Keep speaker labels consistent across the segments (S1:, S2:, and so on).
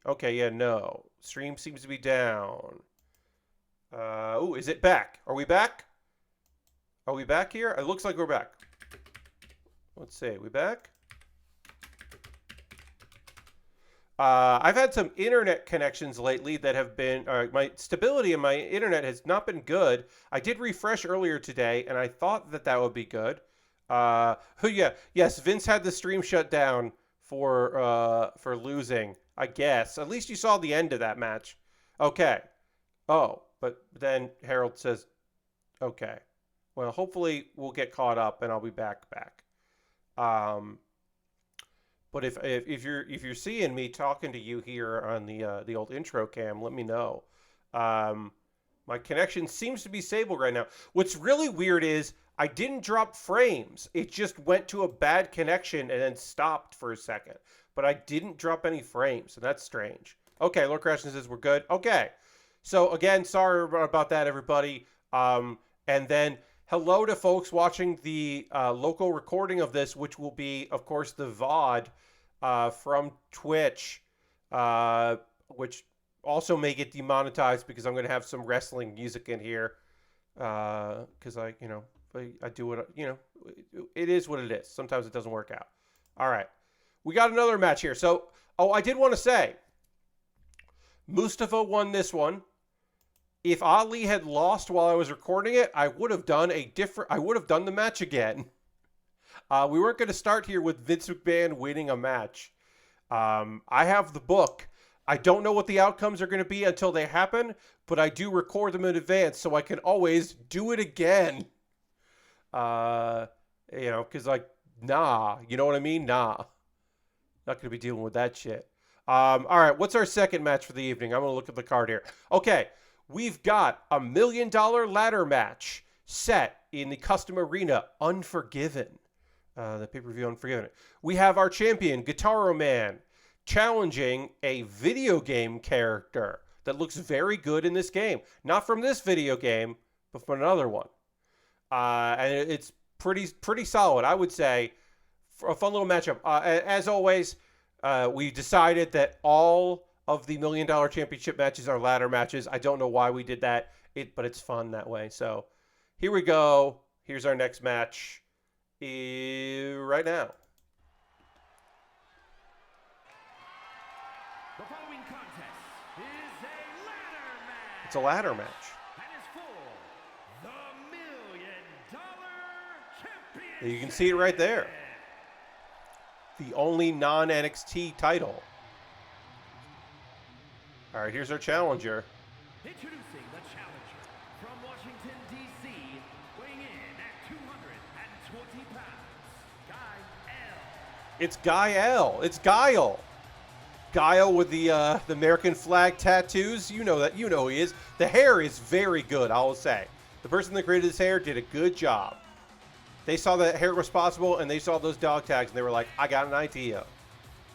S1: Okay, yeah, no. Stream seems to be down. Oh, is it back? Are we back? Are we back here? It looks like we're back. Let's see. We back? I've had some internet connections lately that have been, my stability in my internet has not been good. I did refresh earlier today, and I thought that that would be good. Oh yeah, yes, Vince had the stream shut down for losing. I guess at least you saw the end of that match. Okay. Oh, but then Harold says, okay. Well, hopefully we'll get caught up, and I'll be back. Um, But if you're seeing me talking to you here on the old intro cam, let me know. Um, my connection seems to be stable right now. What's really weird is I didn't drop frames. It just went to a bad connection and then stopped for a second. But I didn't drop any frames, so that's strange. Okay, Lord Crashing says we're good. Okay, so again, sorry about that, everybody. And then hello to folks watching the local recording of this, which will be, of course, the VOD from Twitch, which also may get demonetized because I'm going to have some wrestling music in here. Because I do it, it is what it is. Sometimes it doesn't work out. All right. We got another match here. So, I did want to say, Mustafa won this one. If Ali had lost while I was recording it, I would have done the match again. We weren't going to start here with Vince McMahon winning a match. I have the book. I don't know what the outcomes are going to be until they happen, but I do record them in advance so I can always do it again. Because nah, you know what I mean? Nah. Not going to be dealing with that shit. All right, what's our second match for the evening? I'm going to look at the card here. Okay, we've got $1 million ladder match set in the Custom Arena, Unforgiven. The pay-per-view Unforgiven. We have our champion, Guitar Man, challenging a video game character that looks very good in this game. Not from this video game, but from another one. And it's pretty solid, I would say. For a fun little matchup. As always, we decided that all of the $1 Million Championship matches are ladder matches. I don't know why we did that, but it's fun that way. So here we go. Here's our next match right now.
S2: The following contest is a ladder match.
S1: It's a ladder match.
S2: And it's for the $1 Million Championship.
S1: You can see it right there. The only non-NXT title. All right, here's our challenger.
S2: Introducing the challenger from Washington, D.C., weighing in at 220 pounds, Guy L.
S1: It's Guy L. It's Guile. Guile with the American flag tattoos. You know who he is. The hair is very good, I will say. The person that created this hair did a good job. They saw that hair was possible, and they saw those dog tags, and they were like, I got an idea.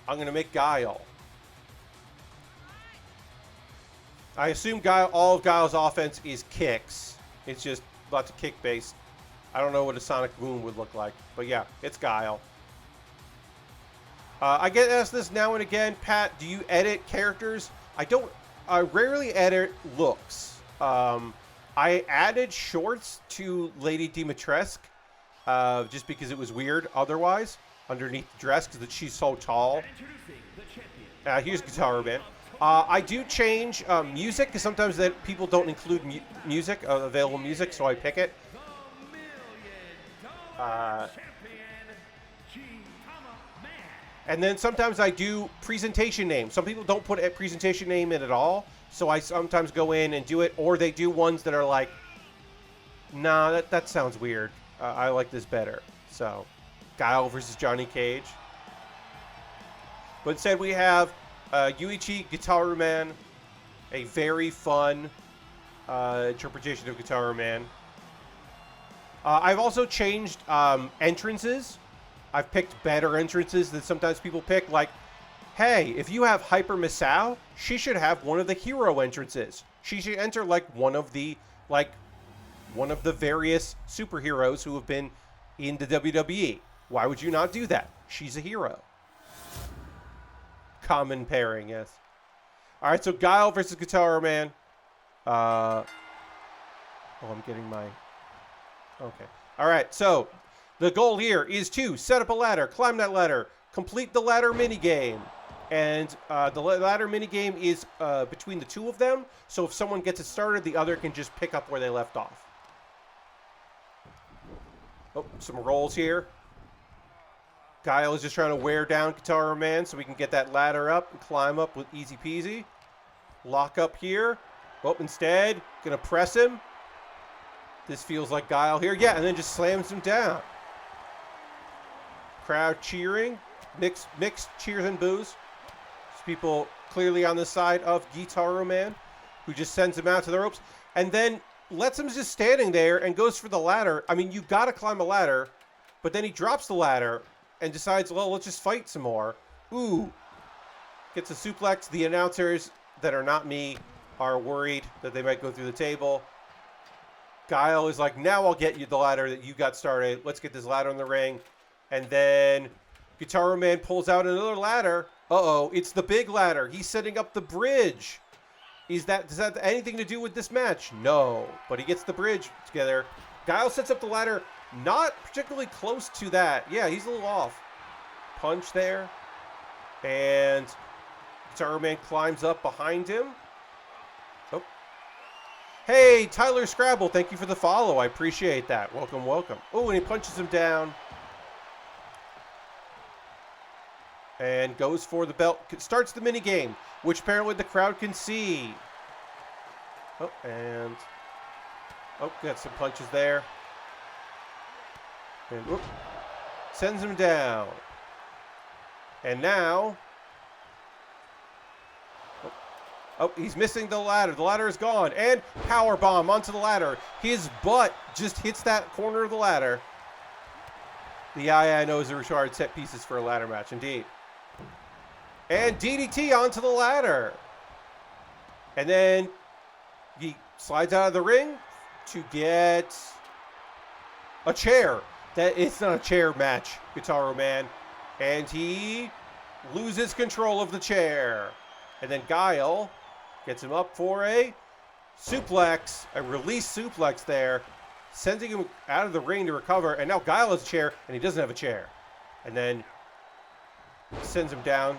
S1: I'm going to make Guile. I assume all of Guile's offense is kicks. It's just lots of kick-based. I don't know what a Sonic Boom would look like. But yeah, it's Guile. I get asked this now and again, Pat, do you edit characters? I rarely edit looks. I added shorts to Lady Dimitrescu. Just because it was weird otherwise underneath the dress because she's so tall. Here's Guitar Man. I do change music because sometimes people don't include music, available music, so I pick it. And then sometimes I do presentation names. Some people don't put a presentation name in at all, so I sometimes go in and do it, or they do ones that are like, nah, that sounds weird. I like this better. So, Guile versus Johnny Cage. But instead we have Yuichi Guitar Man. A very fun interpretation of Guitar Man. I've also changed entrances. I've picked better entrances than sometimes people pick. Like, hey, if you have Hyper Misao, she should have one of the hero entrances. She should enter like one of the various superheroes who have been in the WWE. Why would you not do that? She's a hero. Common pairing, yes. All right, so Guile versus Guitar Man. Oh, I'm getting my... Okay. All right, so the goal here is to set up a ladder, climb that ladder, complete the ladder minigame. And the ladder minigame is between the two of them. So if someone gets it started, the other can just pick up where they left off. Oh, some rolls here. Guile is just trying to wear down Guitar Man so we can get that ladder up and climb up with easy peasy. Lock up here. Oh, instead, gonna press him. This feels like Guile here. Yeah, and then just slams him down. Crowd cheering. Mixed cheers and boos. There's people clearly on the side of Guitar Man, who just sends him out to the ropes. And then lets him just standing there and goes for the ladder. I mean, you gotta climb a ladder. But then he drops the ladder and decides, well, let's just fight some more. Ooh. Gets a suplex. The announcers that are not me are worried that they might go through the table. Guile is like, now I'll get you the ladder that you got started. Let's get this ladder in the ring. And then Guitar Man pulls out another ladder. Uh-oh, it's the big ladder. He's setting up the bridge. Does that have anything to do with this match? No, but he gets the bridge together. Guile sets up the ladder, not particularly close to that. Yeah, he's a little off. Punch there. And Guitar Man climbs up behind him. Oh. Hey, Tyler Scrabble, thank you for the follow. I appreciate that. Welcome, welcome. Oh, and he punches him down. And goes for the belt. Starts the mini game, which apparently the crowd can see. Oh, and... Oh, got some punches there. And whoop, sends him down. And now... Oh, he's missing the ladder. The ladder is gone. And power bomb onto the ladder. His butt just hits that corner of the ladder. The I know is a required set pieces for a ladder match, indeed. And DDT onto the ladder. And then he slides out of the ring to get a chair. It's not a chair match, Guitar Man. And he loses control of the chair. And then Guile gets him up for a suplex, a release suplex there, sending him out of the ring to recover. And now Guile has a chair, and he doesn't have a chair. And then sends him down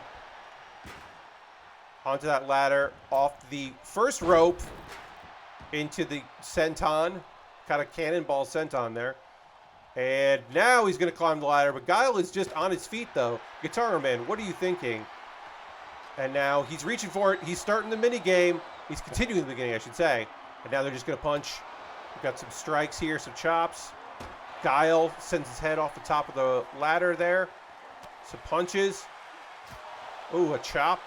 S1: onto that ladder, off the first rope into the senton. Kind of cannonball senton there. And now he's going to climb the ladder, but Guile is just on his feet, though. Guitar Man, what are you thinking? And now he's reaching for it. He's starting the mini game. He's continuing the beginning, I should say. And now they're just going to punch. We've got some strikes here, some chops. Guile sends his head off the top of the ladder there. Some punches. Ooh, a chop.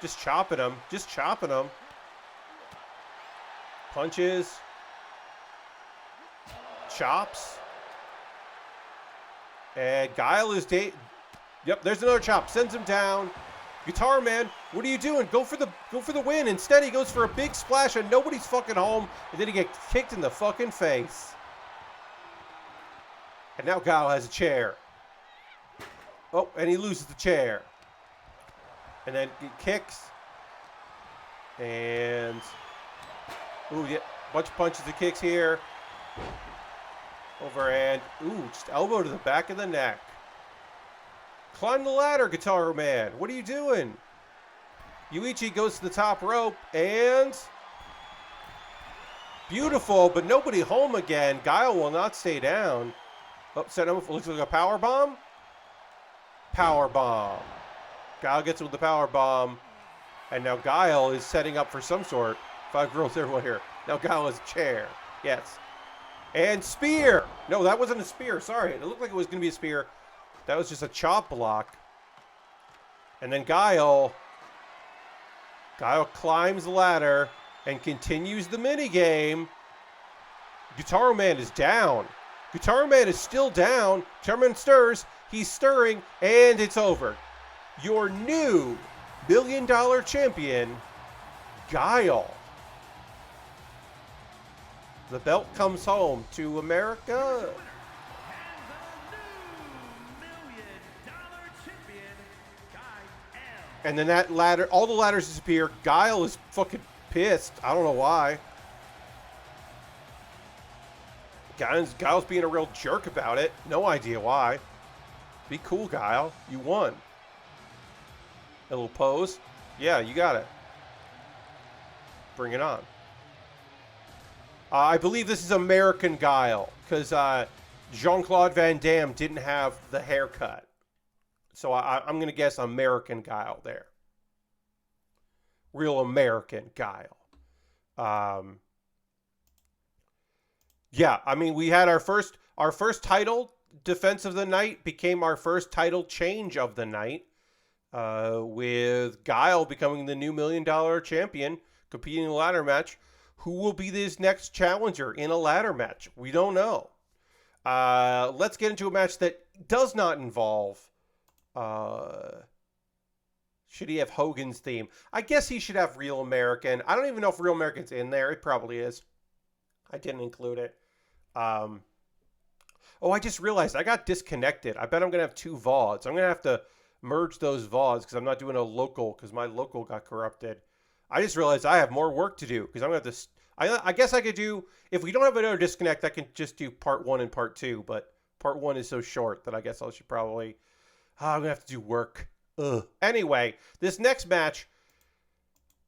S1: Just chopping him. Just chopping him. Punches. Chops. And Guile is... Yep, there's another chop. Sends him down. Guitar Man, what are you doing? Go for the win. Instead, he goes for a big splash and nobody's fucking home. And then he gets kicked in the fucking face. And now Guile has a chair. Oh, and he loses the chair. And then he kicks. And... Ooh, yeah, bunch of punches and kicks here. Overhand. Ooh, just elbow to the back of the neck. Climb the ladder, Guitar Man. What are you doing? Yuichi goes to the top rope and... Beautiful, but nobody home again. Guile will not stay down. Oh, set him up. Looks like a power bomb. Power bomb. Guile gets with the power bomb. And now Guile is setting up for some sort. 5 girls everywhere here. Now Guile has a chair. Yes. And spear. No, that wasn't a spear. Sorry. It looked like it was going to be a spear. That was just a chop block. And then Guile climbs the ladder and continues the minigame. Guitar Man is down. Guitar Man is still down. Guitar Man stirs. He's stirring. And it's over. Your new $1 million champion, Guile. The belt comes home to America. And then that ladder, all the ladders disappear. Guile is fucking pissed. I don't know why. Guile's being a real jerk about it. No idea why. Be cool, Guile. You won. A little pose. Yeah, you got it. Bring it on. I believe this is American Guile, because Jean-Claude Van Damme didn't have the haircut. So I'm going to guess American Guile there. Real American Guile. Yeah, I mean, we had our first title defense of the night became our first title change of the night, with Guile becoming the new $1 million champion, competing in a ladder match. Who will be this next challenger in a ladder match? We don't know. Let's get into a match that does not involve... should he have Hogan's theme? I guess he should have Real American. I don't even know if Real American's in there. It probably is. I didn't include it. Oh, I just realized I got disconnected. I bet I'm going to have 2 VODs. I'm going to have to merge those VODs because I'm not doing a local because my local got corrupted. I just realized I have more work to do because I'm going to have to... I guess I could do... If we don't have another disconnect, I can just do part 1 and part 2. But part 1 is so short that I guess I should probably... I'm going to have to do work. Ugh. Anyway, this next match...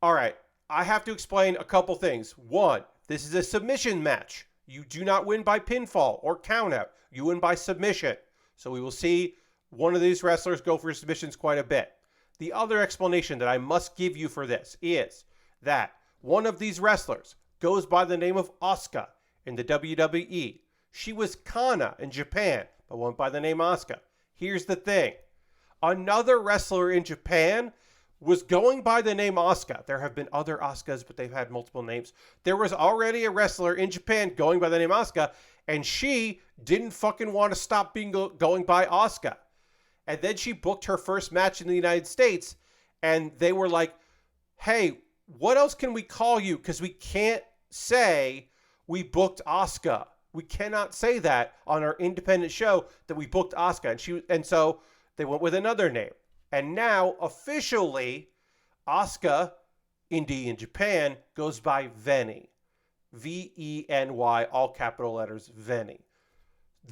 S1: All right. I have to explain a couple things. 1, this is a submission match. You do not win by pinfall or countout. You win by submission. So we will see one of these wrestlers go for submissions quite a bit. The other explanation that I must give you for this is that one of these wrestlers goes by the name of Asuka in the WWE. She was Kana in Japan, but went by the name Asuka. Here's the thing. Another wrestler in Japan was going by the name Asuka. There have been other Asukas, but they've had multiple names. There was already a wrestler in Japan going by the name Asuka, and she didn't fucking want to stop being going by Asuka. And then she booked her first match in the United States, and they were like, hey, what else can we call you? Because we can't say we booked Asuka. We cannot say that on our independent show that we booked Asuka. And so they went with another name. And now, officially, Asuka, indie in Japan, goes by Veny. V-E-N-Y, all capital letters, Veny.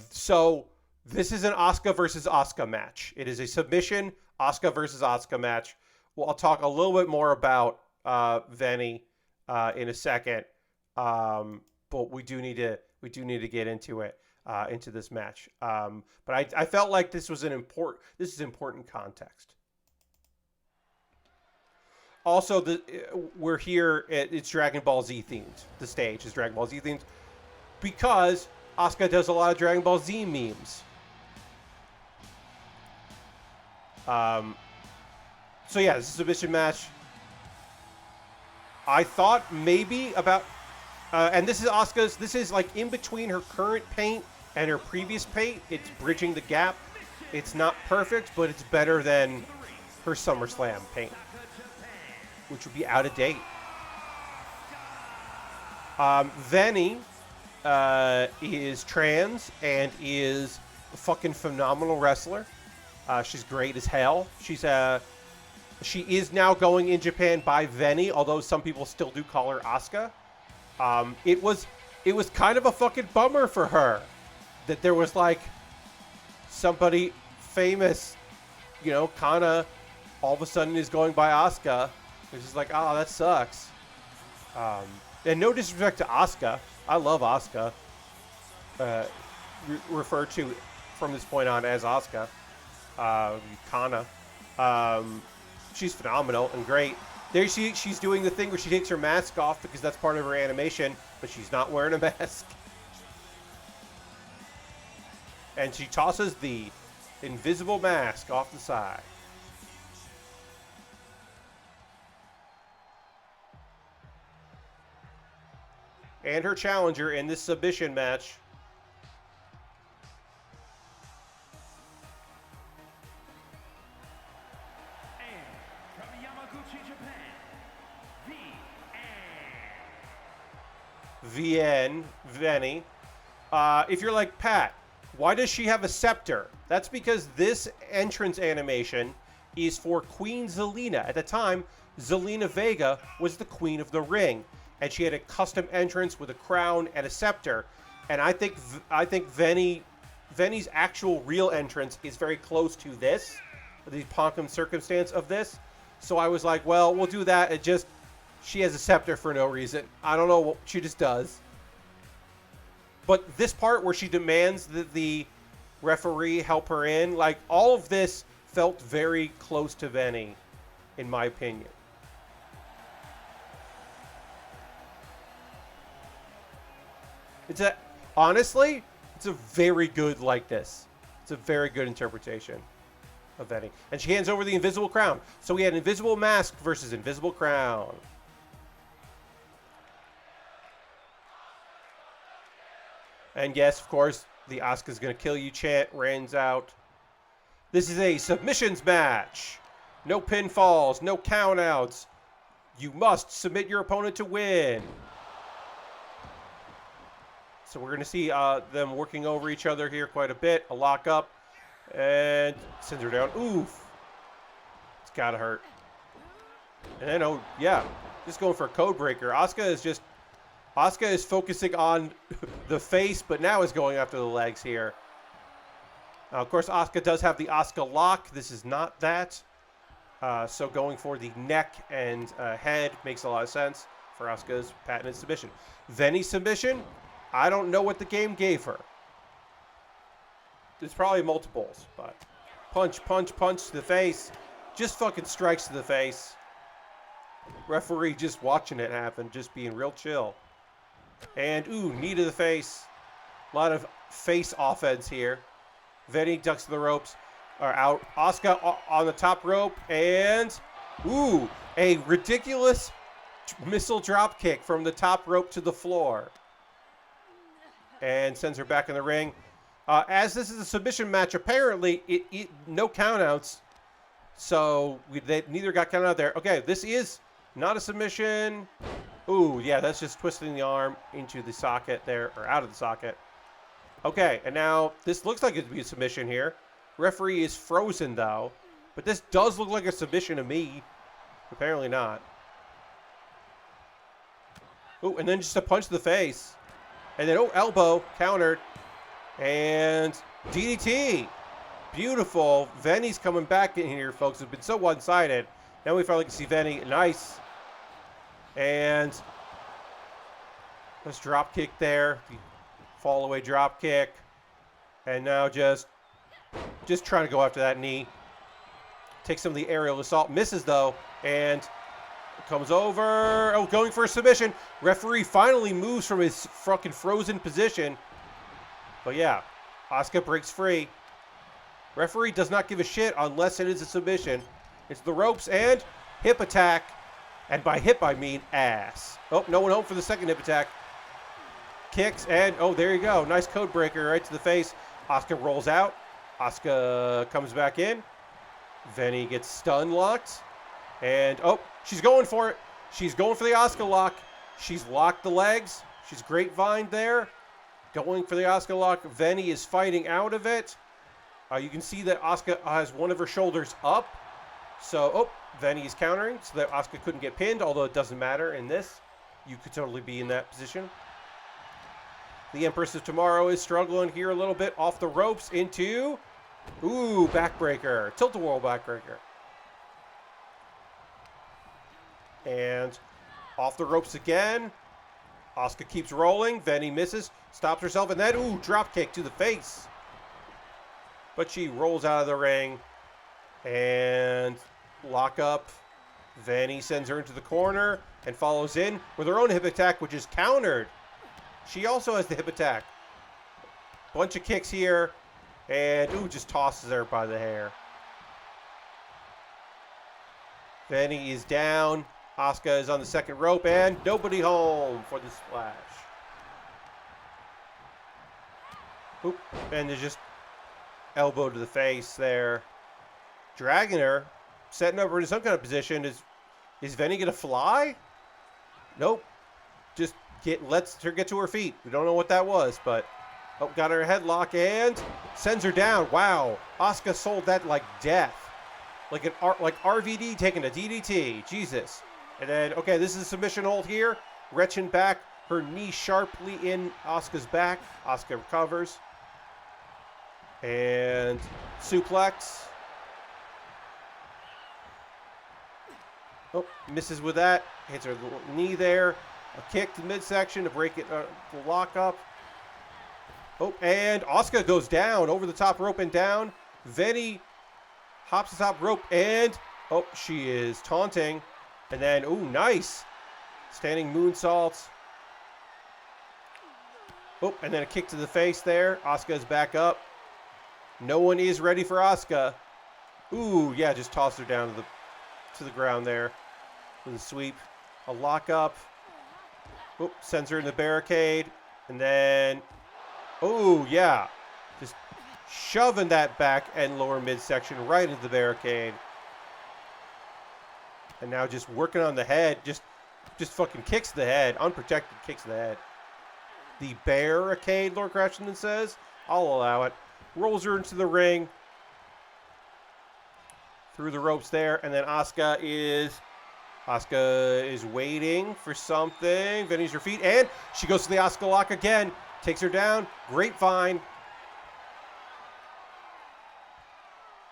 S1: So this is an Asuka versus Asuka match. It is a submission Asuka versus Asuka match. Well, I'll talk a little bit more about Veny in a second, but we do need to get into it, into this match. But I felt like this is important context. Also, we're here. It's Dragon Ball Z themed. The stage is Dragon Ball Z themed because Asuka does a lot of Dragon Ball Z memes. So yeah, this is a submission match. I thought maybe about, and this is Asuka's. This is like in between her current paint and her previous paint. It's bridging the gap. It's not perfect, but it's better than her SummerSlam paint, which would be out of date. Veny is trans and is a fucking phenomenal wrestler. She's great as hell. She is now going in Japan by Veny, although some people still do call her Asuka. It was kind of a fucking bummer for her that there was like somebody famous, Kana, all of a sudden is going by Asuka. It's just like, oh, that sucks. And no disrespect to Asuka. I love Asuka. Referred to from this point on as Asuka. Kana. She's phenomenal and great. There she's doing the thing where she takes her mask off because that's part of her animation, but she's not wearing a mask. And she tosses the invisible mask off the side. And her challenger in this submission match.
S2: And from Yamaguchi, Japan,
S1: Veny. If you're like, Pat, why does she have a scepter? That's because this entrance animation is for Queen Zelina. At the time, Zelina Vega was the queen of the ring, and she had a custom entrance with a crown and a scepter. And I think Venny's actual real entrance is very close to this, the pomp and circumstance of this. So I was like, well, we'll do that. It just, she has a scepter for no reason. I don't know what she just does. But this part where she demands that the referee help her in, like, all of this felt very close to Venny, in my opinion. Honestly, it's a very good likeness. It's a very good interpretation of Venny. And she hands over the invisible crown. So we had invisible mask versus invisible crown. And yes, of course, the Asuka's gonna kill you chant reigns out. This is a submissions match. No pinfalls, no countouts. You must submit your opponent to win. So we're going to see them working over each other here quite a bit. A lock up. And sends her down. Oof. It's got to hurt. And then, oh, yeah. Just going for a code breaker. Asuka is focusing on the face, but now is going after the legs here. Of course, Asuka does have the Asuka lock. This is not that. So going for the neck and head makes a lot of sense for Asuka's patented submission. Venny's submission, I don't know what the game gave her. There's probably multiples, but punch, punch, punch to the face. Just fucking strikes to the face. Referee just watching it happen, just being real chill. And, ooh, knee to the face. A lot of face offense here. Venny ducks to the ropes. Are out. Asuka on the top rope. And, ooh, a ridiculous missile drop kick from the top rope to the floor. And sends her back in the ring. As this is a submission match, apparently, no countouts. So, neither got counted out there. Okay, this is not a submission. Ooh, yeah, that's just twisting the arm into the socket there, or out of the socket. Okay, and now this looks like it'd be a submission here. Referee is frozen, though. But this does look like a submission to me. Apparently not. Ooh, and then just a punch to the face. And then, oh, elbow, countered. And DDT. Beautiful. Venny's coming back in here, folks. It's been so one-sided. Now we finally can see Venny. Nice. And let's drop kick there. The fall away drop kick. And now just trying to go after that knee. Takes some of the aerial assault. Misses, though. And comes over. Oh, going for a submission. Referee finally moves from his fucking frozen position. But yeah, Asuka breaks free. Referee does not give a shit unless it is a submission. It's the ropes and hip attack. And by hip, I mean ass. Oh, no one home for the second hip attack. Kicks and, oh, there you go. Nice code breaker right to the face. Asuka rolls out. Asuka comes back in. Venny gets stun locked. And, oh, she's going for it. She's going for the Asuka lock. She's locked the legs. She's grapevined there. Going for the Asuka lock. Venny is fighting out of it. You can see that Asuka has one of her shoulders up. So, oh, Venny is countering so that Asuka couldn't get pinned, although it doesn't matter in this. You could totally be in that position. The Empress of Tomorrow is struggling here a little bit off the ropes into, ooh, backbreaker. Tilt-a-whirl backbreaker. And off the ropes again. Asuka keeps rolling. Venny misses, stops herself, and then, ooh, drop kick to the face. But she rolls out of the ring. And lock up. Venny sends her into the corner and follows in with her own hip attack, which is countered. She also has the hip attack. Bunch of kicks here. And, ooh, just tosses her by the hair. Venny is down. Asuka is on the second rope, and nobody home for the splash. Oop, and there's just elbow to the face there. Dragging her, setting up her in some kind of position. Is Venny gonna fly? Nope. Just lets her get to her feet. We don't know what that was, but oh, got her headlock and sends her down. Wow, Asuka sold that like death. like RVD taking a DDT. Jesus. And then, okay, this is a submission hold here. Gretchen back, her knee sharply in Asuka's back. Asuka recovers. And suplex. Oh, misses with that. Hits her knee there. A kick to midsection to break it, to lock up. Oh, and Asuka goes down over the top rope and down. Venny hops the top rope and, oh, she is taunting. And then, ooh, nice. Standing moonsault. Oh, and then a kick to the face there. Asuka's back up. No one is ready for Asuka. Ooh, yeah, just tossed her down to the ground there with a sweep. A lockup. Oh, sends her in the barricade. And then, oh, yeah. Just shoving that back and lower midsection right into the barricade. And now just working on the head. Just fucking kicks the head. Unprotected kicks the head. The barricade, Lord Cratchenden says. I'll allow it. Rolls her into the ring. Through the ropes there. And then Asuka is waiting for something. Vinny's her feet. And she goes to the Asuka lock again. Takes her down. Grapevine.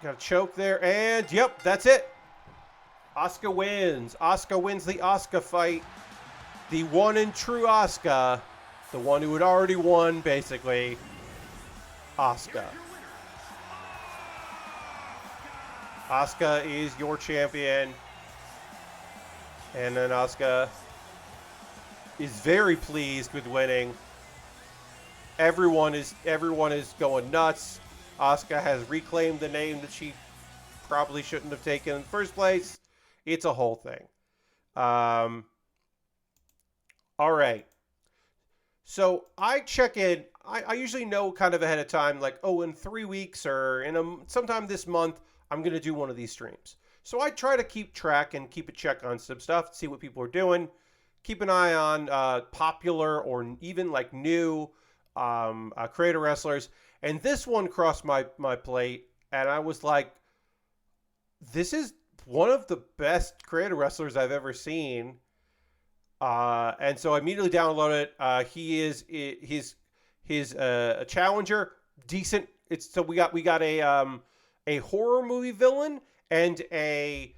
S1: Got a choke there. And, yep, that's it. Asuka wins. Asuka wins the Asuka fight. The one and true Asuka. The one who had already won, basically. Asuka. Asuka is your champion. And then Asuka is very pleased with winning. Everyone is going nuts. Asuka has reclaimed the name that she probably shouldn't have taken in the first place. It's a whole thing. All right. So I check in. I usually know kind of ahead of time, like, oh, in 3 weeks or sometime this month, I'm going to do one of these streams. So I try to keep track and keep a check on some stuff, see what people are doing. Keep an eye on popular or even like new creator wrestlers. And this one crossed my plate, and I was like, this is one of the best creator wrestlers I've ever seen. And so I immediately downloaded it. He's a challenger, decent. We got a horror movie villain and a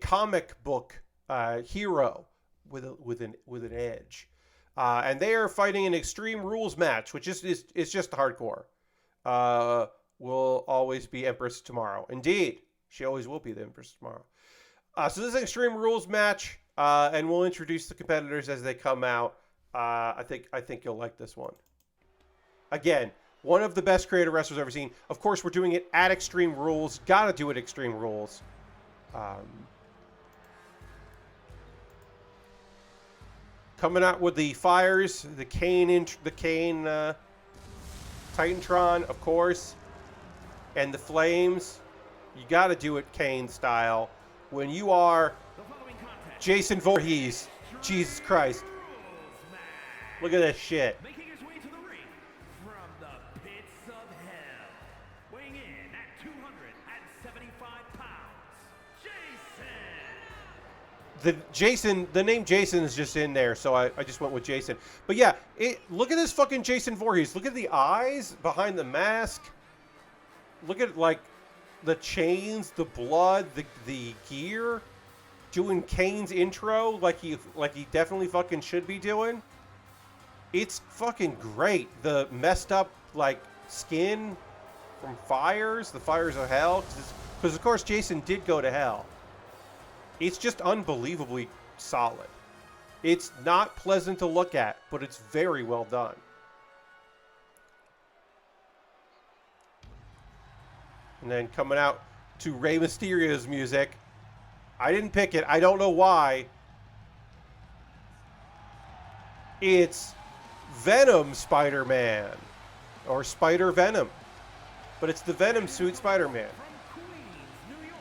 S1: comic book hero with an edge. And they are fighting an Extreme Rules match, which is just hardcore. Will always be Empress tomorrow. Indeed, she always will be the Empress tomorrow. So this is an Extreme Rules match, and we'll introduce the competitors as they come out. I think you'll like this one. Again, one of the best creator wrestlers I've ever seen. Of course, we're doing it at Extreme Rules. Gotta do it Extreme Rules. Coming out with the fires, the Kane Titantron, of course, and the flames. You got to do it Kane style. When you are Jason Voorhees, Jesus Christ, look at this shit.
S2: Making his way to the ring from the pits of hell, weighing in at 275 pounds, Jason.
S1: The name Jason is just in there, so I just went with Jason. But yeah, look at this fucking Jason Voorhees. Look at the eyes behind the mask. Look at like the chains, the blood, the gear. Doing Kane's intro like he definitely fucking should be doing. It's fucking great. The messed up like skin from fires, the fires of hell, because of course Jason did go to hell. It's just unbelievably solid. It's not pleasant to look at, but it's very well done. And then coming out to Rey Mysterio's music. I didn't pick it. I don't know why. It's Venom Spider-Man. Or Spider-Venom. But it's the Venom suit Spider-Man.
S2: From Queens, New York,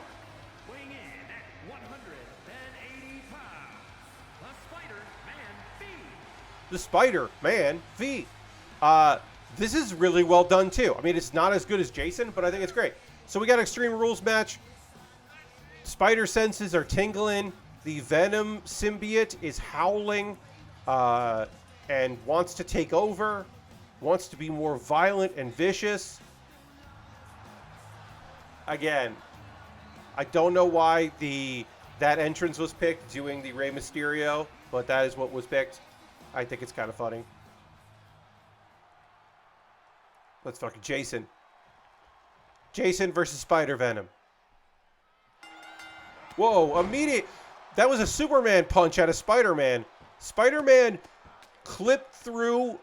S2: weighing in at 180 pounds, the Spider-Man V.
S1: The Spider-Man V. This is really well done too. I mean, it's not as good as Jason, but I think it's great. So we got Extreme Rules match. Spider senses are tingling. The Venom symbiote is howling and wants to take over, wants to be more violent and vicious. Again, I don't know why that entrance was picked, doing the Rey Mysterio, but that is what was picked. I think it's kind of funny. Let's fucking Jason. Jason versus Spider-Venom. Whoa, immediate. That was a Superman punch out of Spider-Man. Spider-Man clipped through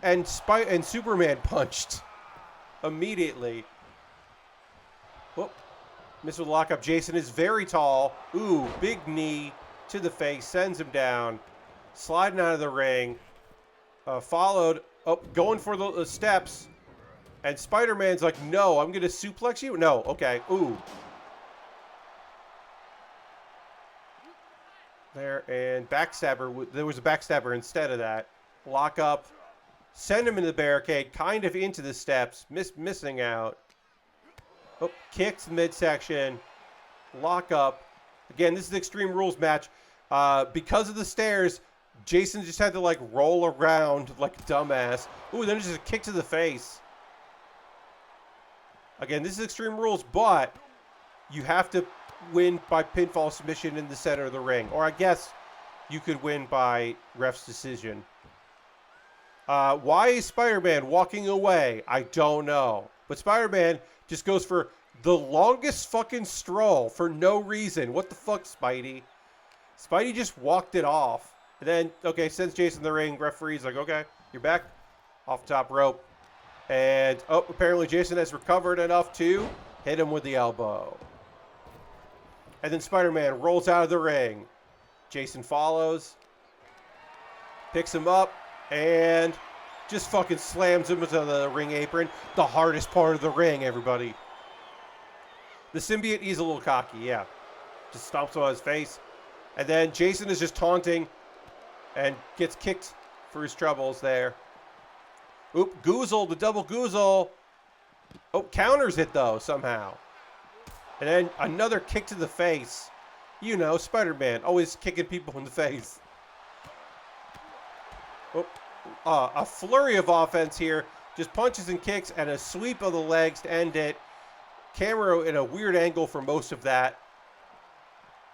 S1: and Superman punched immediately. Whoop. Missed with lockup. Jason is very tall. Ooh, big knee to the face. Sends him down. Sliding out of the ring. Followed. Oh, going for the steps. And Spider-Man's like, no, I'm going to suplex you? No, okay. Ooh. There, and backstabber. There was a backstabber instead of that. Lock up. Send him into the barricade. Kind of into the steps. Missing out. Oh, kicks midsection. Lock up. Again, this is the Extreme Rules match. Because of the stairs, Jason just had to, like, roll around like a dumbass. Ooh, then just a kick to the face. Again, this is Extreme Rules, but you have to win by pinfall submission in the center of the ring. Or I guess you could win by ref's decision. Why is Spider-Man walking away? I don't know. But Spider-Man just goes for the longest fucking stroll for no reason. What the fuck, Spidey? Spidey just walked it off. And then, okay, sends Jason in the ring. Referee's like, okay, you're back. Off the top rope. And, oh, apparently Jason has recovered enough to hit him with the elbow. And then Spider-Man rolls out of the ring. Jason follows. Picks him up. And just fucking slams him into the ring apron. The hardest part of the ring, everybody. The symbiote is a little cocky, yeah. Just stomps on his face. And then Jason is just taunting and gets kicked for his troubles there. Oop, Goozle, the double Goozle. Oh, counters it, though, somehow. And then another kick to the face. You know, Spider-Man, always kicking people in the face. Oh, a flurry of offense here. Just punches and kicks and a sweep of the legs to end it. Camera in a weird angle for most of that.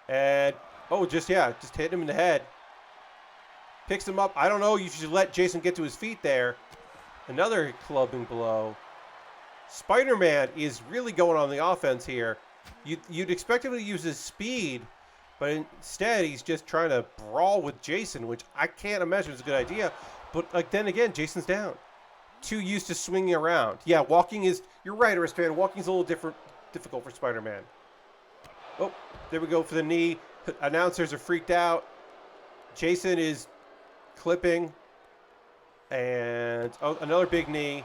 S1: And, oh, just hitting him in the head. Picks him up. I don't know, you should let Jason get to his feet there. Another clubbing blow. Spider-Man is really going on the offense here. You'd expect him to use his speed, but instead he's just trying to brawl with Jason, which I can't imagine is a good idea. But like then again, Jason's down. Too used to swinging around. Yeah, walking is, you're right, Aristocrat, walking's a little difficult for Spider-Man. Oh, there we go for the knee. Announcers are freaked out. Jason is clipping. And, oh, another big knee.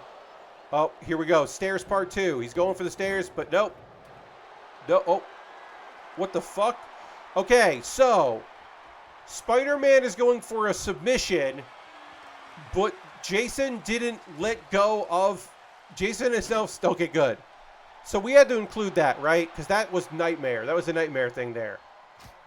S1: Oh, here we go. Stairs part 2. He's going for the stairs, but nope. No, oh. What the fuck? Okay, so Spider-Man is going for a submission, but Jason didn't let go of... Jason is now... Okay, good. So we had to include that, right? Because that was Nightmare. That was a Nightmare thing there.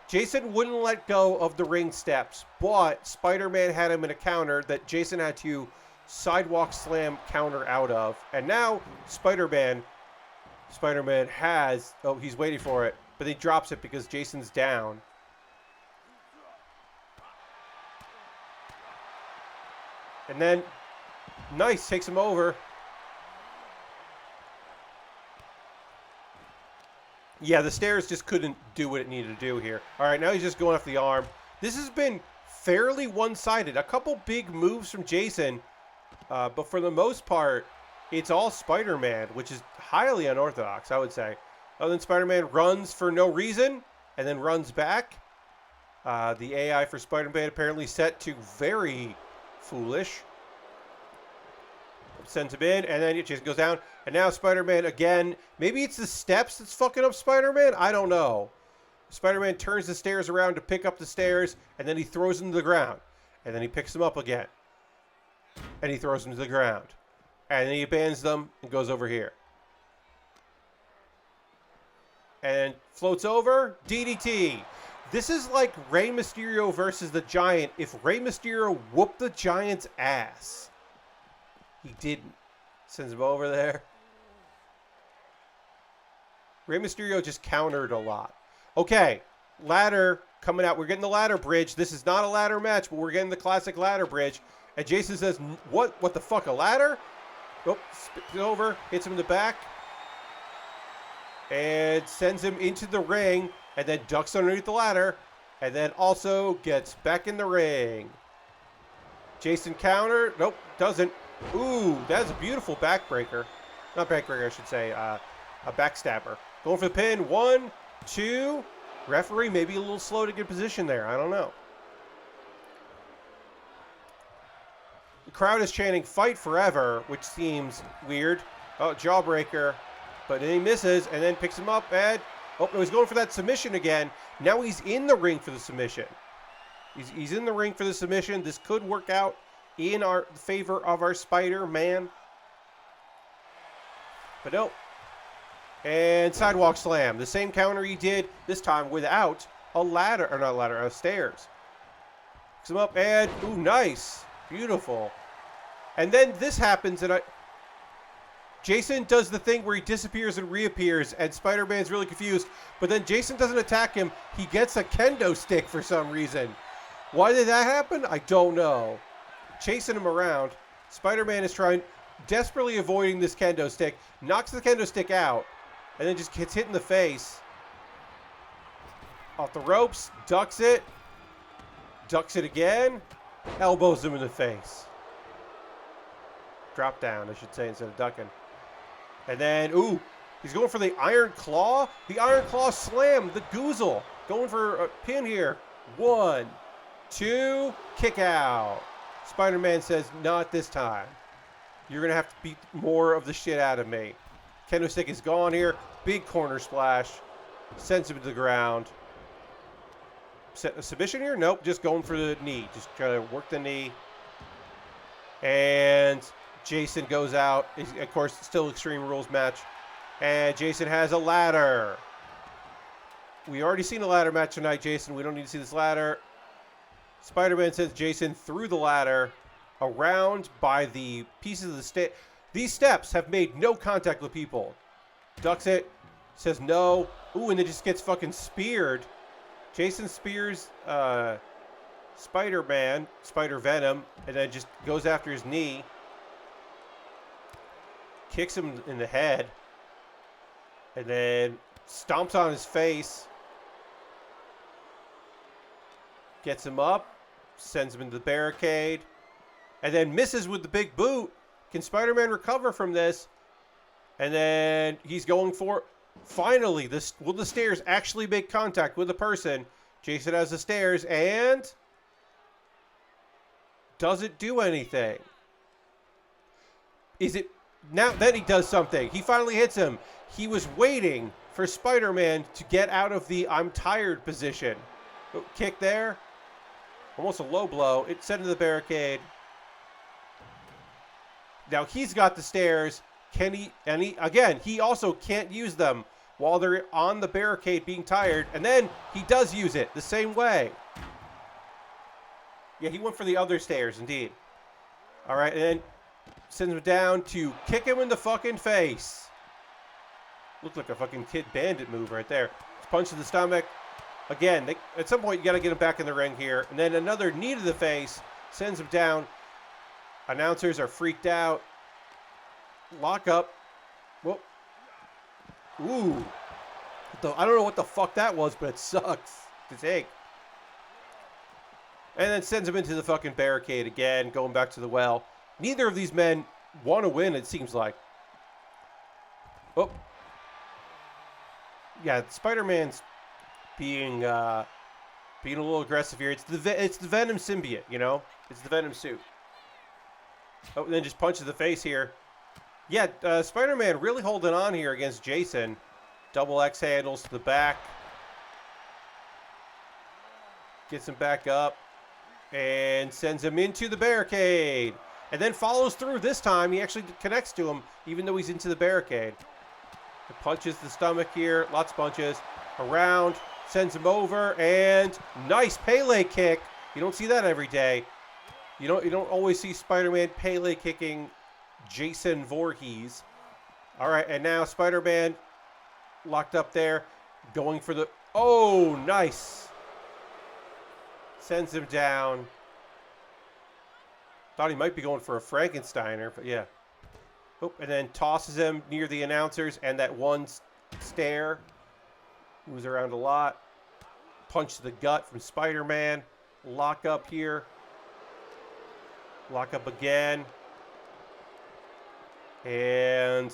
S1: Jason wouldn't let go of the ring steps, but Spider-Man had him in a counter that Jason had to sidewalk slam counter out of. And now Spider-Man has... Oh, he's waiting for it. But he drops it because Jason's down. And then, nice, takes him over. Yeah, the stairs just couldn't do what it needed to do here. All right, now he's just going off the arm. This has been fairly one-sided. A couple big moves from Jason, but for the most part, it's all Spider-Man, which is highly unorthodox, I would say. Oh, then Spider-Man runs for no reason, and then runs back. The AI for Spider-Man apparently set to very foolish. Sends him in, and then Jason goes down. And now Spider-Man again. Maybe it's the steps that's fucking up Spider-Man? I don't know. Spider-Man turns the stairs around to pick up the stairs, and then he throws him to the ground. And then he picks them up again. And he throws them to the ground. And then he abandons them and goes over here. and floats over. DDT. This is like Rey Mysterio versus the Giant if Rey Mysterio whooped the Giant's ass. He didn't. Sends him over there. Rey Mysterio just countered a lot. Okay, ladder coming out. We're getting the ladder bridge. This is not a ladder match, but we're getting the classic ladder bridge. And Jason says, what the fuck, a ladder? Oh, spits over, hits him in the back. And sends him into the ring. And then ducks underneath the ladder. And then also gets back in the ring. Jason counter. Nope, doesn't. Ooh, that's a beautiful backbreaker. Not backbreaker, I should say. A backstabber. Going for the pin. 1, 2. Referee maybe a little slow to get position there. I don't know. The crowd is chanting "Fight Forever," which seems weird. Oh, jawbreaker. But then he misses and then picks him up and... Oh, no, he's going for that submission again. Now he's in the ring for the submission. He's in the ring for the submission. This could work out in our favor of our Spider-Man. But no. And sidewalk slam. The same counter he did, this time without a ladder. Or not a ladder, stairs. Picks him up and... Ooh, nice. Beautiful. And then this happens and Jason does the thing where he disappears and reappears, and Spider-Man's really confused. But then Jason doesn't attack him. He gets a kendo stick for some reason. Why did that happen? I don't know. Chasing him around. Spider-Man is desperately avoiding this kendo stick. Knocks the kendo stick out, and then just gets hit in the face. Off the ropes. Ducks it. Ducks it again. Elbows him in the face. Drop down, I should say, instead of ducking. And then, ooh, he's going for the Iron Claw. The Iron Claw slam, the Goozle. Going for a pin here. 1, 2, kick out. Spider-Man says, not this time. You're going to have to beat more of the shit out of me. Kendo stick is gone here. Big corner splash. Sends him to the ground. A submission here? Nope, just going for the knee. Just trying to work the knee. And... Jason goes out. Of course, still Extreme Rules match. And Jason has a ladder. We already seen a ladder match tonight, Jason. We don't need to see this ladder. Spider-Man sends Jason through the ladder, around by the pieces of the stage. These steps have made no contact with people. Ducks it. Says no. Ooh, and then just gets fucking speared. Jason spears Spider-Man, Spider-Venom, and then just goes after his knee. Kicks him in the head. And then stomps on his face. Gets him up. Sends him into the barricade. And then misses with the big boot. Can Spider-Man recover from this? And then he's going for... Finally, will the stairs actually make contact with the person? Jason has the stairs and... doesn't do anything. Is it... Now, then he does something. He finally hits him. He was waiting for Spider-Man to get out of the I'm tired position. Oh, kick there. Almost a low blow. It sent to the barricade. Now he's got the stairs. Can he... And he also can't use them while they're on the barricade being tired. And then he does use it the same way. Yeah, he went for the other stairs, indeed. All right, and then... sends him down to kick him in the fucking face. Looked like a fucking Kid Bandit move right there. Punch to the stomach. Again, at some point you got to get him back in the ring here. And then another knee to the face. Sends him down. Announcers are freaked out. Lock up. Whoop. Ooh. I don't know what the fuck that was, but it sucks to take. And then sends him into the fucking barricade again, going back to the well. Neither of these men want to win, it seems like. Oh. Yeah, Spider-Man's being a little aggressive here. It's the Venom symbiote, you know? It's the Venom suit. Oh, and then just punches the face here. Yeah, Spider-Man really holding on here against Jason. Double X handles to the back. Gets him back up. And sends him into the barricade. And then follows through this time. He actually connects to him, even though he's into the barricade. Punches the stomach here. Lots of punches. Around. Sends him over. And nice Pele kick. You don't see that every day. You don't always see Spider-Man Pele kicking Jason Voorhees. All right, and now Spider-Man locked up there. Going for the... Oh, nice. Sends him down. Thought he might be going for a Frankensteiner, but yeah. Oh, and then tosses him near the announcers, and that one stare moves around a lot. Punch to the gut from Spider-Man. Lock up here. Lock up again. And...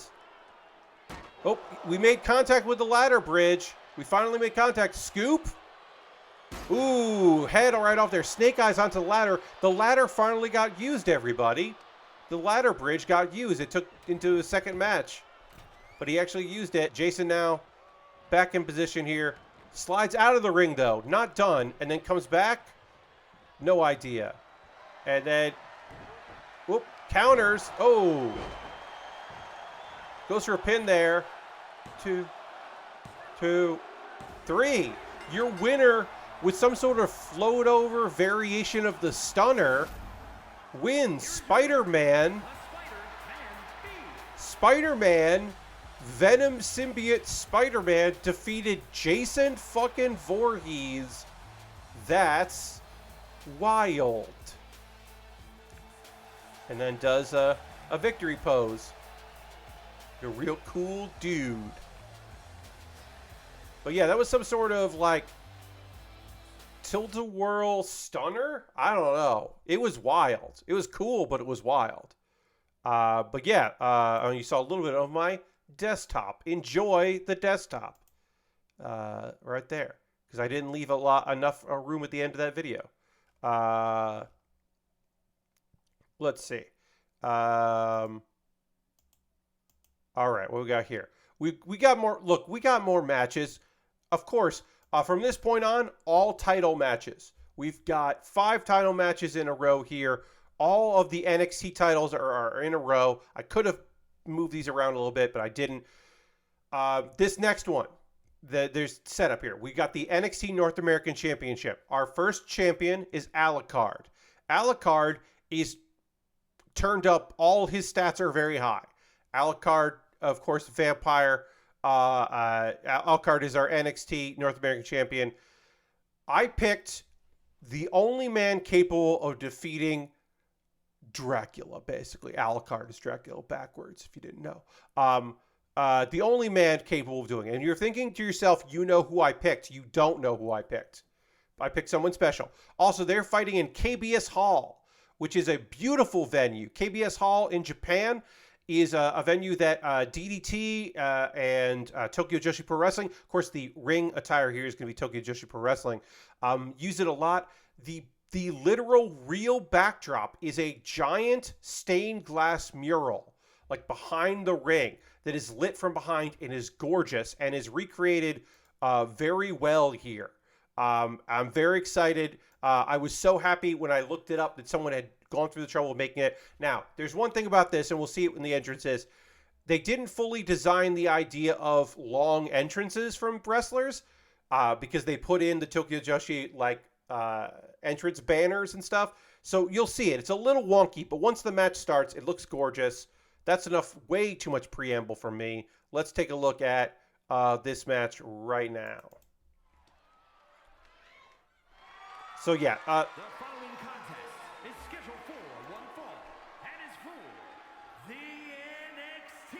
S1: Oh, we made contact with the ladder bridge. We finally made contact. Scoop. Ooh, head right off there. Snake Eyes onto the ladder. The ladder finally got used, everybody. The ladder bridge got used. It took into a second match. But he actually used it. Jason now back in position here. Slides out of the ring, though. Not done. And then comes back. No idea. And then... Whoop. Counters. Oh. Goes for a pin there. 2, 2, 3. Your winner with some sort of float over variation of the stunner wins. Spider-Man. Spider-Man. Venom symbiote Spider-Man defeated Jason fucking Voorhees. That's wild. And then does a victory pose. A real cool dude. But yeah, that was some sort of like tilt-a-whirl stunner? I don't know. It was wild. It was cool, but it was wild. But yeah, you saw a little bit of my desktop. Enjoy the desktop. Right there. Because I didn't leave enough room at the end of that video. Let's see. All right, what we got here? We got more. Look, we got more matches. Of course, from this point on, all title matches. We've got 5 title matches in a row here. All of the NXT titles are in a row. I could have moved these around a little bit, but I didn't. This next one, there's setup here. We got the NXT North American Championship. Our first champion is Alucard. Alucard is turned up. All his stats are very high. Alucard, of course, vampire. Alucard is our NXT North American champion. I picked the only man capable of defeating Dracula, basically. Alucard is Dracula backwards, if you didn't know. The only man capable of doing it. And you're thinking to yourself, you know who I picked. You don't know who I picked. I picked someone special. Also, they're fighting in KBS Hall, which is a beautiful venue. KBS Hall in Japan is a venue that DDT and Tokyo Joshi Pro Wrestling, of course, the ring attire here is going to be Tokyo Joshi Pro Wrestling, use it a lot. The literal real backdrop is a giant stained glass mural, like behind the ring, that is lit from behind and is gorgeous and is recreated very well here. I'm very excited. I was so happy when I looked it up that someone had gone through the trouble of making it. Now, there's one thing about this, and we'll see it when the entrance is. They didn't fully design the idea of long entrances from wrestlers because they put in the Tokyo Joshi entrance banners and stuff. So you'll see it. It's a little wonky, but once the match starts, it looks gorgeous. That's enough, way too much preamble from me. Let's take a look at this match right now. So yeah,
S2: The following contest is scheduled for one fall and is for the NXT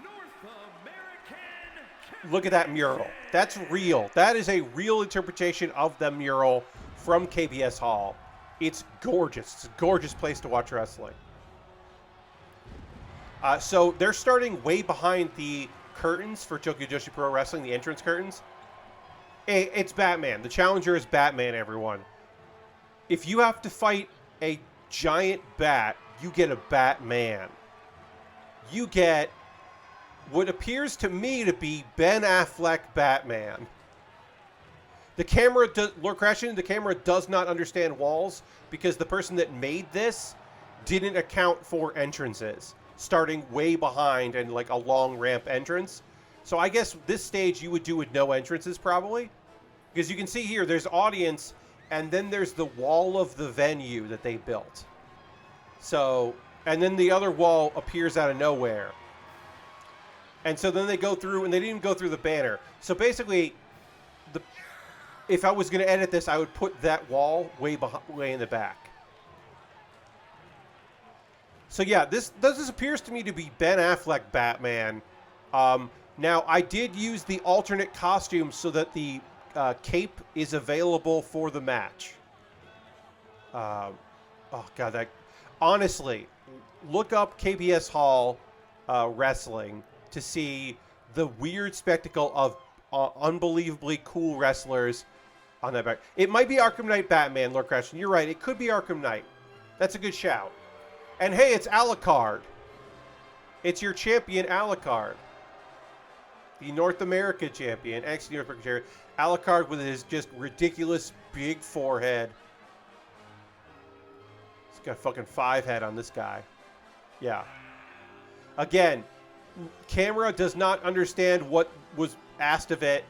S2: North American
S1: look at that mural. That's real. That is a real interpretation of the mural from KBS Hall. It's gorgeous. It's a gorgeous place to watch wrestling. So they're starting way behind the curtains for Tokyo Joshi Pro Wrestling, the entrance curtains. Hey, it's Batman. The challenger is Batman, everyone. If you have to fight a giant bat, you get a Batman. You get what appears to me to be Ben Affleck Batman. The camera, Lord Crashing, the camera does not understand walls because the person that made this didn't account for entrances, starting way behind and like a long ramp entrance. So I guess this stage you would do with no entrances probably. Because you can see here, there's audience, and then there's the wall of the venue that they built. So, and then the other wall appears out of nowhere. And so then they go through, and they didn't even go through the banner. So basically, if I was going to edit this, I would put that wall way in the back. So yeah, this appears to me to be Ben Affleck Batman. Now, I did use the alternate costume so that the cape is available for the match. Oh, God. Honestly, look up KBS Hall Wrestling to see the weird spectacle of unbelievably cool wrestlers on that back. It might be Arkham Knight Batman, Lord Crash. You're right. It could be Arkham Knight. That's a good shout. And hey, it's Alucard. It's your champion, Alucard. The North America champion. Actually, North America champion. Alucard with his just ridiculous big forehead. He's got a fucking 5 head on this guy. Yeah. Again, camera does not understand what was asked of it.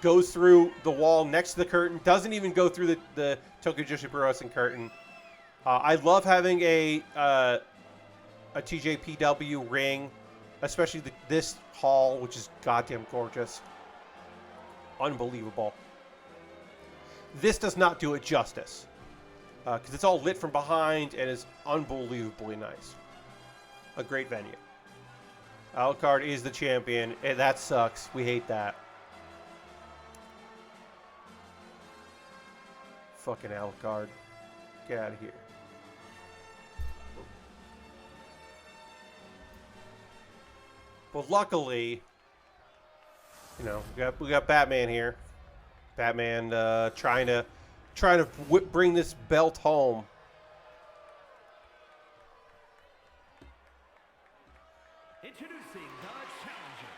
S1: Goes through the wall next to the curtain. Doesn't even go through the Tokyo Joshi Pro Wrestling curtain. I love having a TJPW ring, especially this hall, which is goddamn gorgeous. Unbelievable. This does not do it justice, because it's all lit from behind and is unbelievably nice. A great venue. Alucard is the champion. That sucks. We hate that. Fucking Alucard. Get out of here. But luckily, you know, we got Batman here. Batman trying to bring this belt home.
S2: Introducing the challenger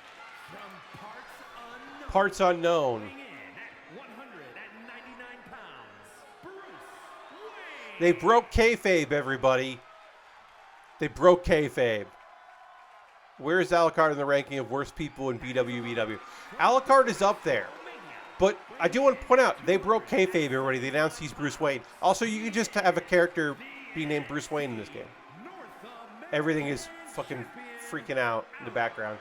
S2: from
S1: Parts unknown.
S2: weighing in at 199 pounds, Bruce Wayne.
S1: They broke kayfabe, everybody. They broke kayfabe. Where's Alucard in the ranking of worst people in BWBW? Alucard is up there. But I do want to point out, they broke kayfabe, everybody. They announced he's Bruce Wayne. Also, you can just have a character be named Bruce Wayne in this game. Everything is fucking freaking out in the background.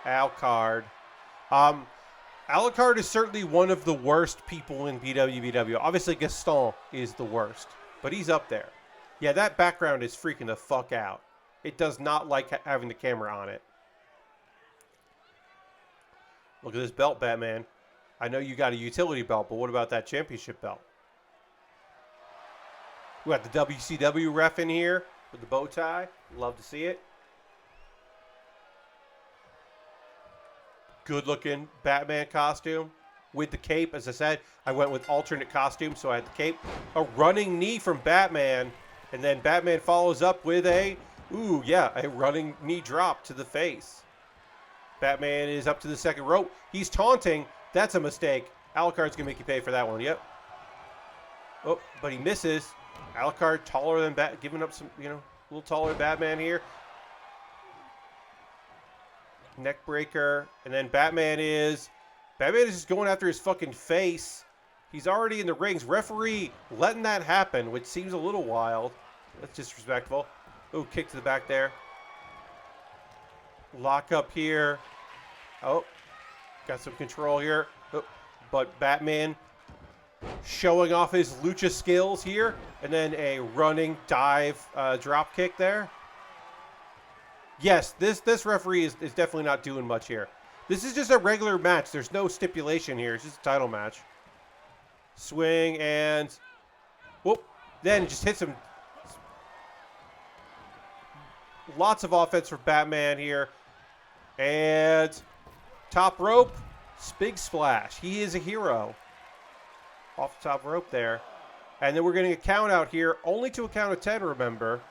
S1: Alucard. Alucard is certainly one of the worst people in BWBW. Obviously, Gaston is the worst. But he's up there. Yeah, that background is freaking the fuck out. It does not like having the camera on it. Look at this belt, Batman. I know you got a utility belt, but what about that championship belt? We got the WCW ref in here with the bow tie. Love to see it. Good looking Batman costume with the cape. As I said, I went with alternate costume, so I had the cape. A running knee from Batman, and then Batman follows up with a running knee drop to the face. Batman is up to the second rope. He's taunting. That's a mistake. Alucard's going to make you pay for that one. Yep. Oh, but he misses. Alucard taller than giving up some, a little taller than Batman here. Neck breaker. And then Batman is just going after his fucking face. He's already in the rings. Referee letting that happen, which seems a little wild. That's disrespectful. Oh, kick to the back there. Lock up here. Oh, got some control here. Oh, but Batman showing off his lucha skills here. And then a running dive drop kick there. Yes, this referee is definitely not doing much here. This is just a regular match. There's no stipulation here. It's just a title match. Swing and... whoop. Then just hits him. Lots of offense for Batman here. And top rope. Big splash. He is a hero. Off the top rope there. And then we're getting a count out here. Only to a count of 10, remember.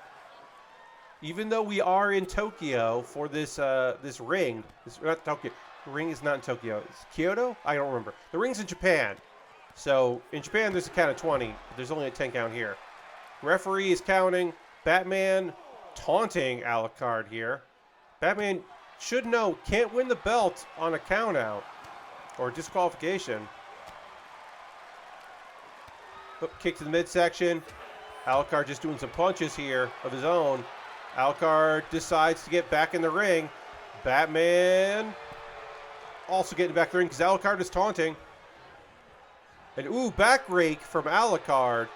S1: Even though we are in Tokyo for this this ring. Not Tokyo. The ring is not in Tokyo. It's Kyoto? I don't remember. The ring's in Japan. So in Japan there's a count of 20. But there's only a 10 count here. Referee is counting. Batman taunting Alucard here. Batman should know, can't win the belt on a count out or disqualification. Oop, kick to the midsection. Alucard just doing some punches here of his own. Alucard decides to get back in the ring. Batman also getting back in the ring because Alucard is taunting. And ooh, back rake from Alucard.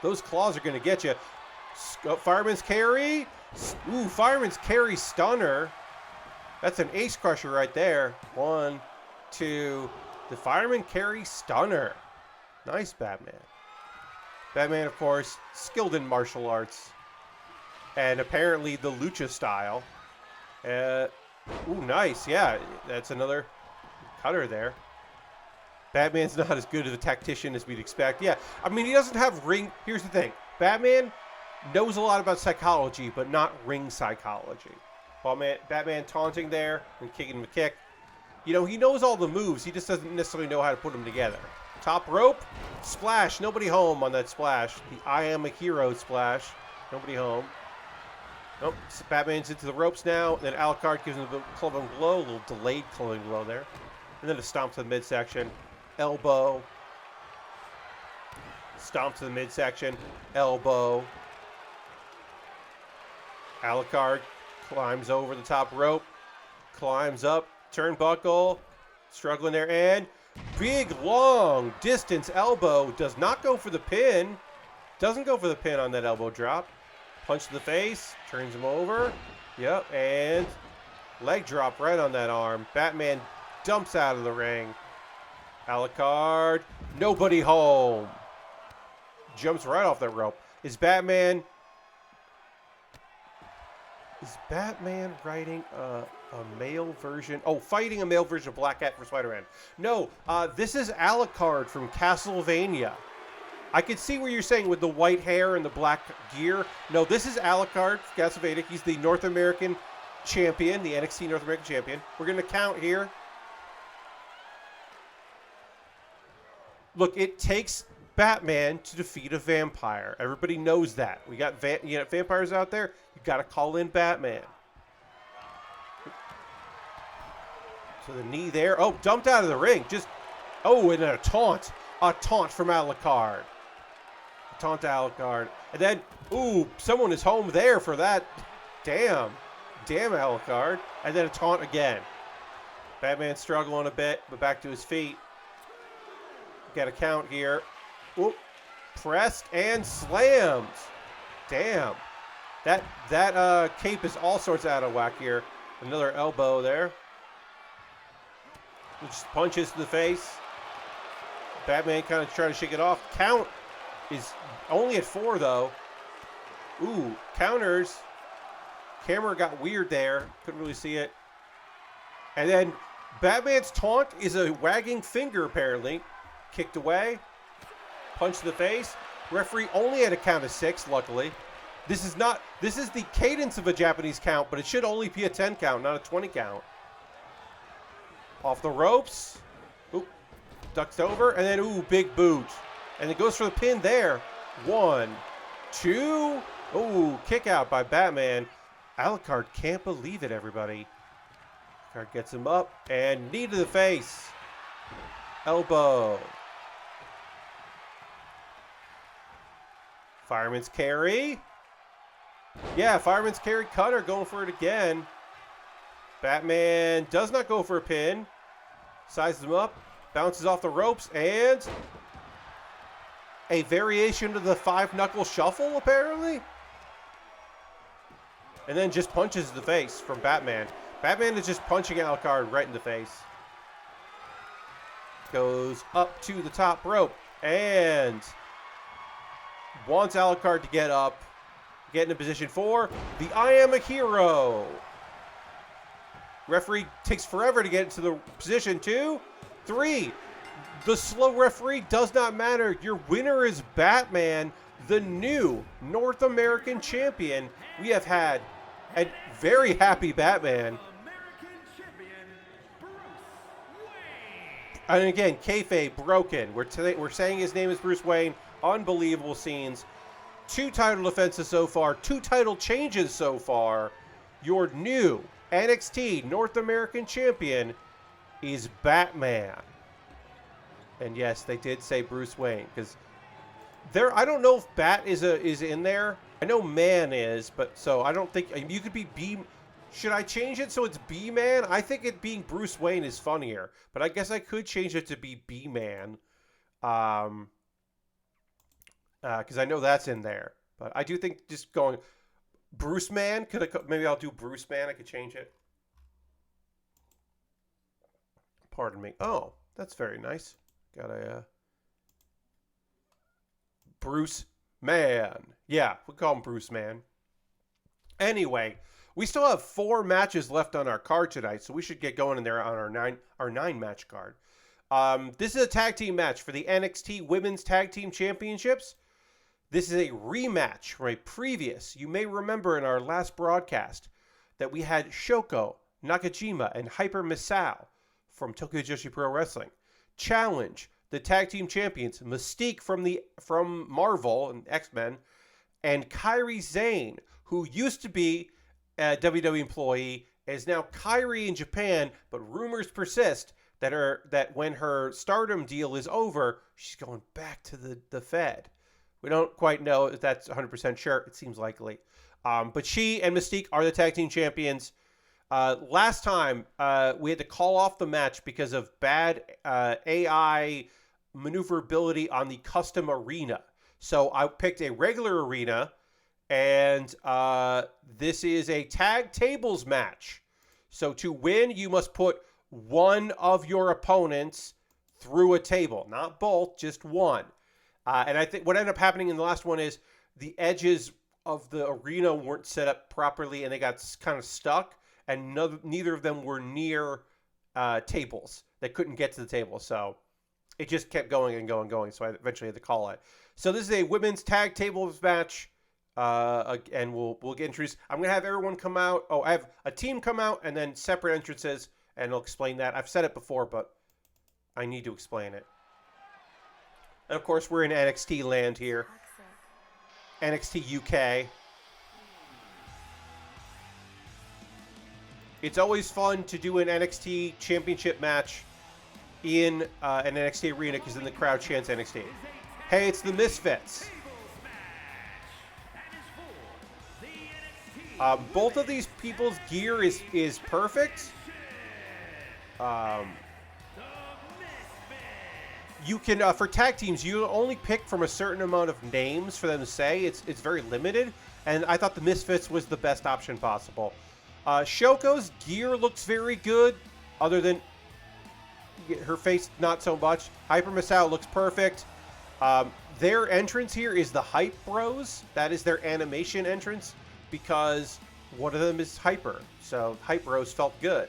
S1: Those claws are going to get you. Fireman's carry. Ooh, fireman's carry stunner. That's an ace crusher right there. 1, 2. The fireman carry stunner. Nice, Batman. Batman, of course, skilled in martial arts. And apparently the lucha style. Ooh, nice. Yeah, that's another cutter there. Batman's not as good of a tactician as we'd expect. Yeah, I mean, he doesn't have ring. Here's the thing. Batman knows a lot about psychology, but not ring psychology. Batman taunting there and kicking him a kick. You know, he knows all the moves. He just doesn't necessarily know how to put them together. Top rope, splash. Nobody home on that splash. The I am a hero splash. Nobody home. Nope. Batman's into the ropes now. Then Alucard gives him a clubbing blow. A little delayed clubbing blow there. And then a stomp to the midsection. Elbow. Stomp to the midsection. Elbow. Alucard climbs over the top rope. Climbs up. Turnbuckle. Struggling there. And big, long distance elbow. Does not go for the pin. Doesn't go for the pin on that elbow drop. Punch to the face. Turns him over. Yep. And leg drop right on that arm. Batman dumps out of the ring. Alucard. Nobody home. Jumps right off that rope. Is Batman writing a male version? Oh, fighting a male version of Black Cat for Spider-Man. No, this is Alucard from Castlevania. I could see where you're saying with the white hair and the black gear. No, this is Alucard from Castlevania. He's the North American champion, the NXT North American champion. We're going to count here. Look, it takes Batman to defeat a vampire. Everybody knows that. We got vampires out there. You got to call in Batman. So the knee there. Oh, dumped out of the ring. And a taunt. A taunt from Alucard. A taunt to Alucard. And then, ooh, someone is home there for that. Damn Alucard. And then a taunt again. Batman struggling a bit, but back to his feet. Got a count here. Oop. Pressed and slammed. Damn. That cape is all sorts out of whack here. Another elbow there. Just punches to the face. Batman kind of trying to shake it off. Count is only at 4, though. Ooh, counters. Camera got weird there. Couldn't really see it. And then Batman's taunt is a wagging finger, apparently. Kicked away. Punch to the face. Referee only had a count of 6, luckily. This is the cadence of a Japanese count, but it should only be a 10 count, not a 20 count. Off the ropes. Oop. Ducks over. And then, ooh, big boot. And it goes for the pin there. 1, 2. Ooh, kick out by Batman. Alucard can't believe it, everybody. Alucard gets him up. And knee to the face. Elbow. Fireman's carry. Yeah, fireman's carry cutter going for it again. Batman does not go for a pin. Sizes him up. Bounces off the ropes. And a variation of the 5-knuckle shuffle, apparently. And then just punches the face from Batman. Batman is just punching Alucard right in the face. Goes up to the top rope. And wants Alucard to get up. Get into position for the I am a hero. Referee takes forever to get into the position. 2, 3. The slow referee does not matter. Your winner is Batman, the new North American champion. We have had a very happy Batman. And again, kayfabe broken. We're saying his name is Bruce Wayne. Unbelievable scenes. 2 title defenses so far. 2 title changes so far. Your new NXT North American Champion is Batman. And yes, they did say Bruce Wayne because I don't know if Bat is in there. I know Man is, but so I don't think you could be B. Should I change it so it's B Man? I think it being Bruce Wayne is funnier, but I guess I could change it to be B Man, because I know that's in there. But I do think just going Bruce Man. Maybe I'll do Bruce Man. I could change it. Pardon me. Oh, that's very nice. Got a Bruce Man. Yeah, we call him Bruce Man. Anyway, we still have 4 matches left on our card tonight, so we should get going in there on our 9 match card. This is a tag team match for the NXT Women's Tag Team Championships. This is a rematch from a previous. You may remember in our last broadcast that we had Shoko, Nakajima, and Hyper Misao from Tokyo Joshi Pro Wrestling challenge the tag team champions Mystique from Marvel and X-Men, and Kairi Sane, who used to be a WWE employee, is now Kairi in Japan, but rumors persist that when her Stardom deal is over, she's going back to the Fed. We don't quite know if that's 100% sure. It seems likely. But she and Mystique are the tag team champions. Last time, we had to call off the match because of bad AI maneuverability on the custom arena. So I picked a regular arena, and this is a tag tables match. So to win, you must put one of your opponents through a table. Not both, just one. And I think what ended up happening in the last one is the edges of the arena weren't set up properly, and they got kind of stuck, and neither of them were near tables. They couldn't get to the table, so it just kept going and going and going, so I eventually had to call it. So this is a women's tag tables match, and we'll get introduced. I'm going to have everyone come out. Oh, I have a team come out, and then separate entrances, and I'll explain that. I've said it before, but I need to explain it. And of course, we're in NXT land here. NXT UK. It's always fun to do an NXT championship match in an NXT arena because then the crowd chants NXT. Hey, it's the Misfits. Both of these people's gear is perfect. You can for tag teams, you only pick from a certain amount of names for them to say. It's very limited, and I thought the Misfits was the best option possible. Shoko's gear looks very good, other than her face not so much. Hyper Misao looks perfect. Their entrance here is the Hype Bros. That is their animation entrance because one of them is Hyper, so Hype Bros felt good.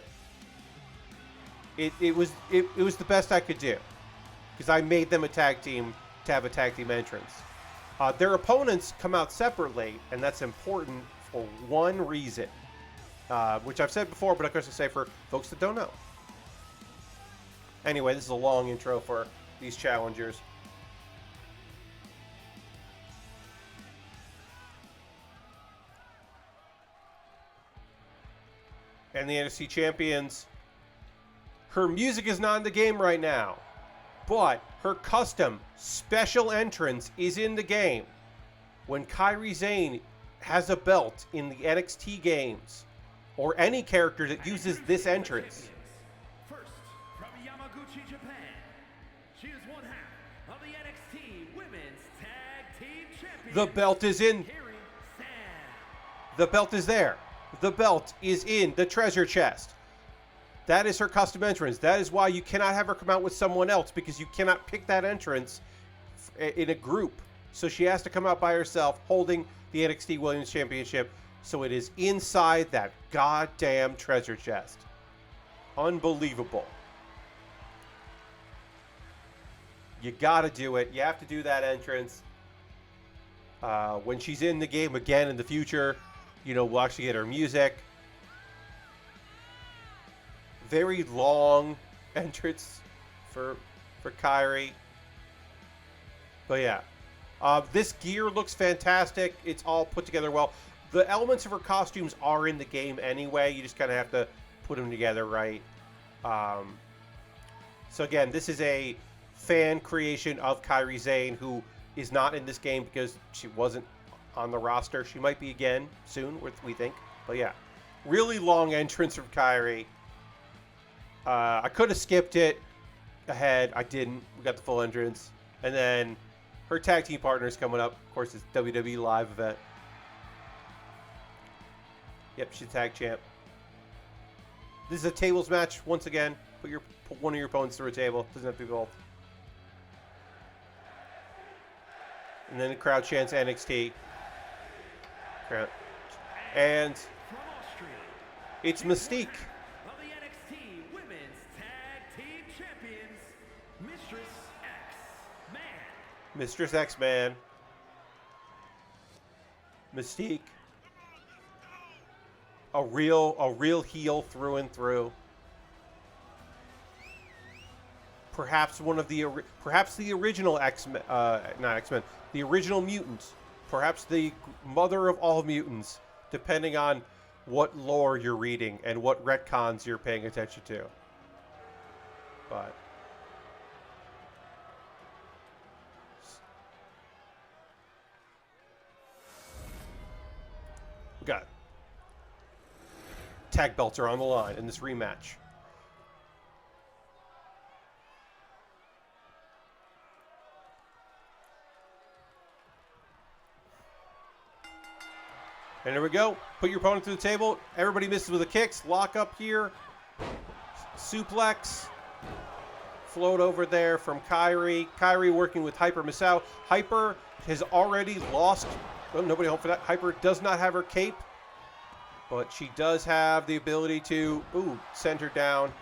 S1: It was the best I could do because I made them a tag team to have a tag team entrance. Their opponents come out separately, and that's important for one reason, which I've said before, but of course I say for folks that don't know. Anyway, this is a long intro for these challengers. And the NXT champions, her music is not in the game right now, but her custom special entrance is in the game. When Kairi Sane has a belt in the NXT games, or any character that uses this entrance.
S2: First, from Yamaguchi, Japan, she is one half of the NXT Women's Tag Team Champions.
S1: The belt is in. The belt is there. The belt is in the treasure chest. That is her custom entrance. That is why you cannot have her come out with someone else, because you cannot pick that entrance in a group. So she has to come out by herself holding the NXT Women's Championship. So it is inside that goddamn treasure chest. Unbelievable. You gotta do it. You have to do that entrance. When she's in the game again in the future, you know, we'll actually get her music. Very long entrance for Kairi. But yeah. This gear looks fantastic. It's all put together well. the elements of her costumes are in the game anyway. You just kind of have to put them together right. So again, this is a fan creation of Kairi Sane, who is not in this game because she wasn't on the roster. She might be again soon, we think. But yeah, really long entrance from Kairi. I could have skipped it ahead. I didn't. We got the full entrance. And then her tag team partner is coming up. Of course, it's WWE live event. Yep, she's tag champ. This is a tables match once again. Put one of your opponents through a table. Doesn't have to be both. And then the crowd chants NXT. And it's Mystique.
S2: Of the NXT Women's Tag Team Champions, Mistress X-Man.
S1: Mistress X-Man. Mystique. A real heel through and through. Perhaps the original X-Men, not X-Men, the original mutants. Perhaps the mother of all mutants, depending on what lore you're reading and what retcons you're paying attention to. But we got tag belts are on the line in this rematch. And there we go. Put your opponent through the table. Everybody misses with the kicks. Lock up here. Suplex. Float over there from Kairi. Kairi working with Hyper Misao. Hyper has already lost. Oh, nobody home for that. Hyper does not have her cape. But she does have the ability to, send her down.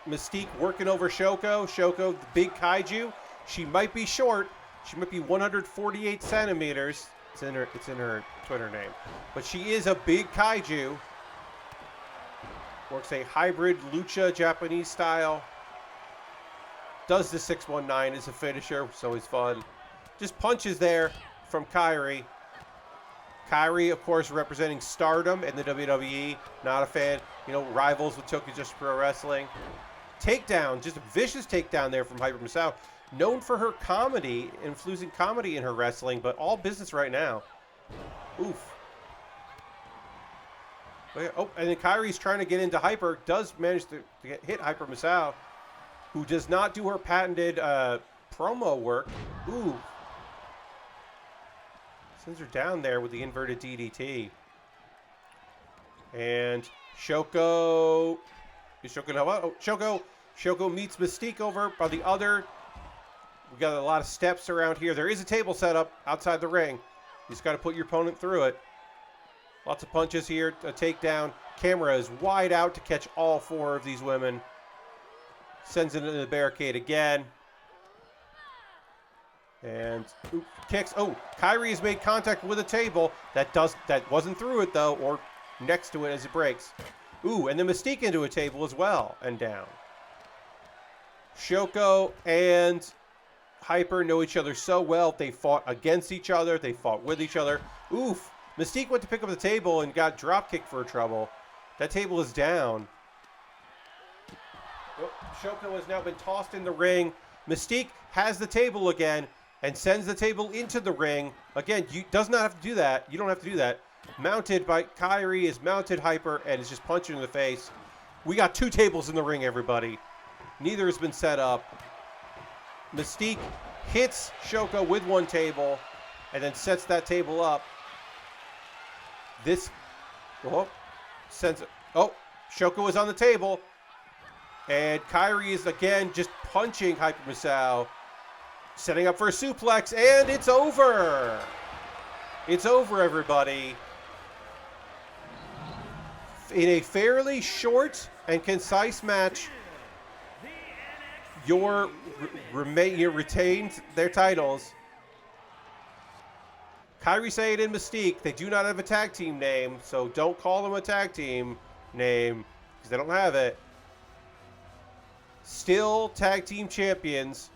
S1: Mystique working over Shoko. Shoko, the big kaiju. She might be short. She might be 148 centimeters. It's in her Twitter name. But she is a big kaiju. Works a hybrid lucha Japanese style. Does the 619 as a finisher, so it's fun. Just punches there from Kairi. Kairi, of course, representing Stardom and the WWE. Not a fan. Rivals with Tokyo Joshi Pro Wrestling. Takedown, just a vicious takedown there from Hyper Misao. Known for her comedy, infusing comedy in her wrestling, but all business right now. Oof. Oh, and then Kairi's trying to get into Hyper. Does manage to hit Hyper Misao, who does not do her patented promo work. Ooh. Sends her down there with the inverted DDT. And Shoko. Is Shoko now? Oh, Shoko meets Mystique over by the other. We got a lot of steps around here. There is a table set up outside the ring. You just got to put your opponent through it. Lots of punches here. A takedown. Camera is wide out to catch all four of these women. Sends it into the barricade again. And kicks. Oh, Kairi has made contact with a table. That wasn't through it though, or next to it as it breaks. Ooh, and then Mystique into a table as well and down. Shoko and Hyper know each other so well. They fought against each other. They fought with each other. Oof. Mystique went to pick up the table and got drop kicked for trouble. That table is down. Oh, Shoko has now been tossed in the ring. Mystique has the table again and sends the table into the ring. Again, does not have to do that. You don't have to do that. Mounted by Kairi is mounted Hyper and is just punching in the face. We got two tables in the ring, everybody. Neither has been set up. Mystique hits Shoko with one table and then sets that table up. Shoko is on the table. And Kairi is again just punching Hyper Misao. Setting up for a suplex, and it's over. It's over, everybody. In a fairly short and concise match, you retained their titles. Kairi Sane and Mystique, they do not have a tag team name, so don't call them a tag team name, because they don't have it. Still tag team champions.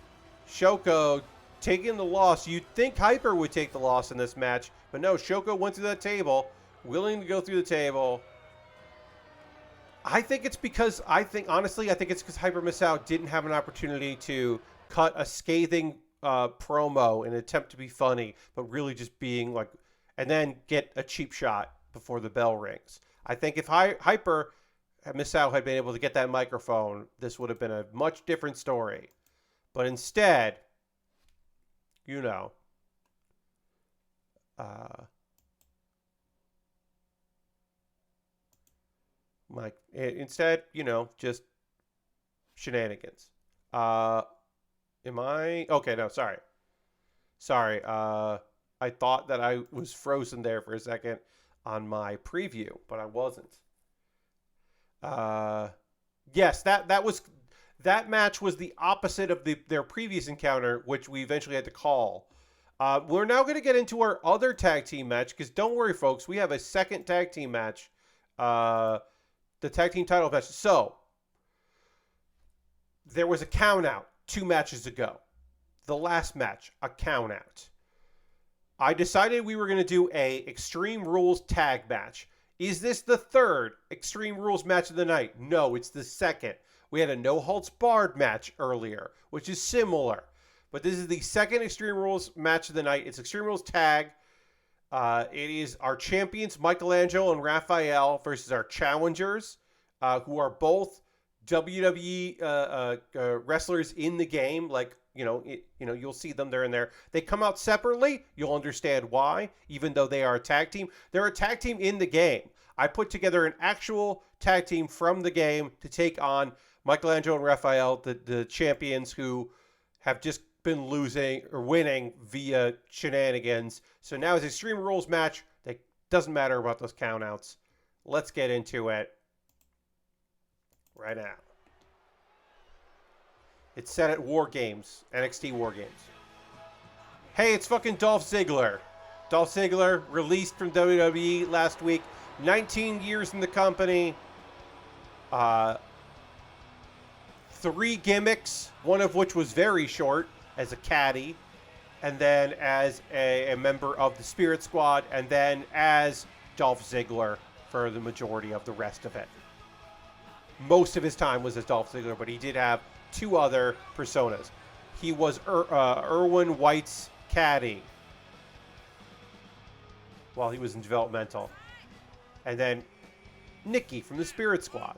S1: Shoko taking the loss. You'd think Hyper would take the loss in this match, but no, Shoko went through that table, willing to go through the table. I think it's because, honestly, I think it's because Hyper Misao didn't have an opportunity to cut a scathing promo in an attempt to be funny, but really just being like, and then get a cheap shot before the bell rings. I think if Hyper Misao had been able to get that microphone, this would have been a much different story. But instead, you know, like instead, just shenanigans. Am I okay? No, sorry. I thought that I was frozen there for a second on my preview, but I wasn't. Yes, that match was the opposite of their previous encounter, which we eventually had to call. We're now going to get into our other tag team match, because don't worry, folks, we have a second tag team match, the tag team title match. So there was a count out 2 matches ago. The last match, a count out. I decided we were going to do a Extreme Rules tag match. Is this the third Extreme Rules match of the night? No, it's the second. We had a No Holds Barred match earlier, which is similar. But this is the second Extreme Rules match of the night. It's Extreme Rules tag. It is our champions, Michelangelo and Raphael, versus our challengers, who are both WWE wrestlers in the game. Like, you'll see them there and there. They come out separately. You'll understand why, even though they are a tag team. They're a tag team in the game. I put together an actual tag team from the game to take on Michelangelo and Raphael, the champions who have just been losing or winning via shenanigans. So now it's Extreme Rules match. It doesn't matter about those countouts. Let's get into it right now. It's set at War Games, NXT War Games. Hey, it's fucking Dolph Ziggler. Dolph Ziggler, released from WWE last week. 19 years in the company. 3 gimmicks, one of which was very short, as a caddy, and then as a member of the Spirit Squad, and then as Dolph Ziggler for the majority of the rest of it. Most of his time was as Dolph Ziggler, but he did have 2 other personas. He was Erwin White's caddy while he was in developmental. And then Nikki from the Spirit Squad.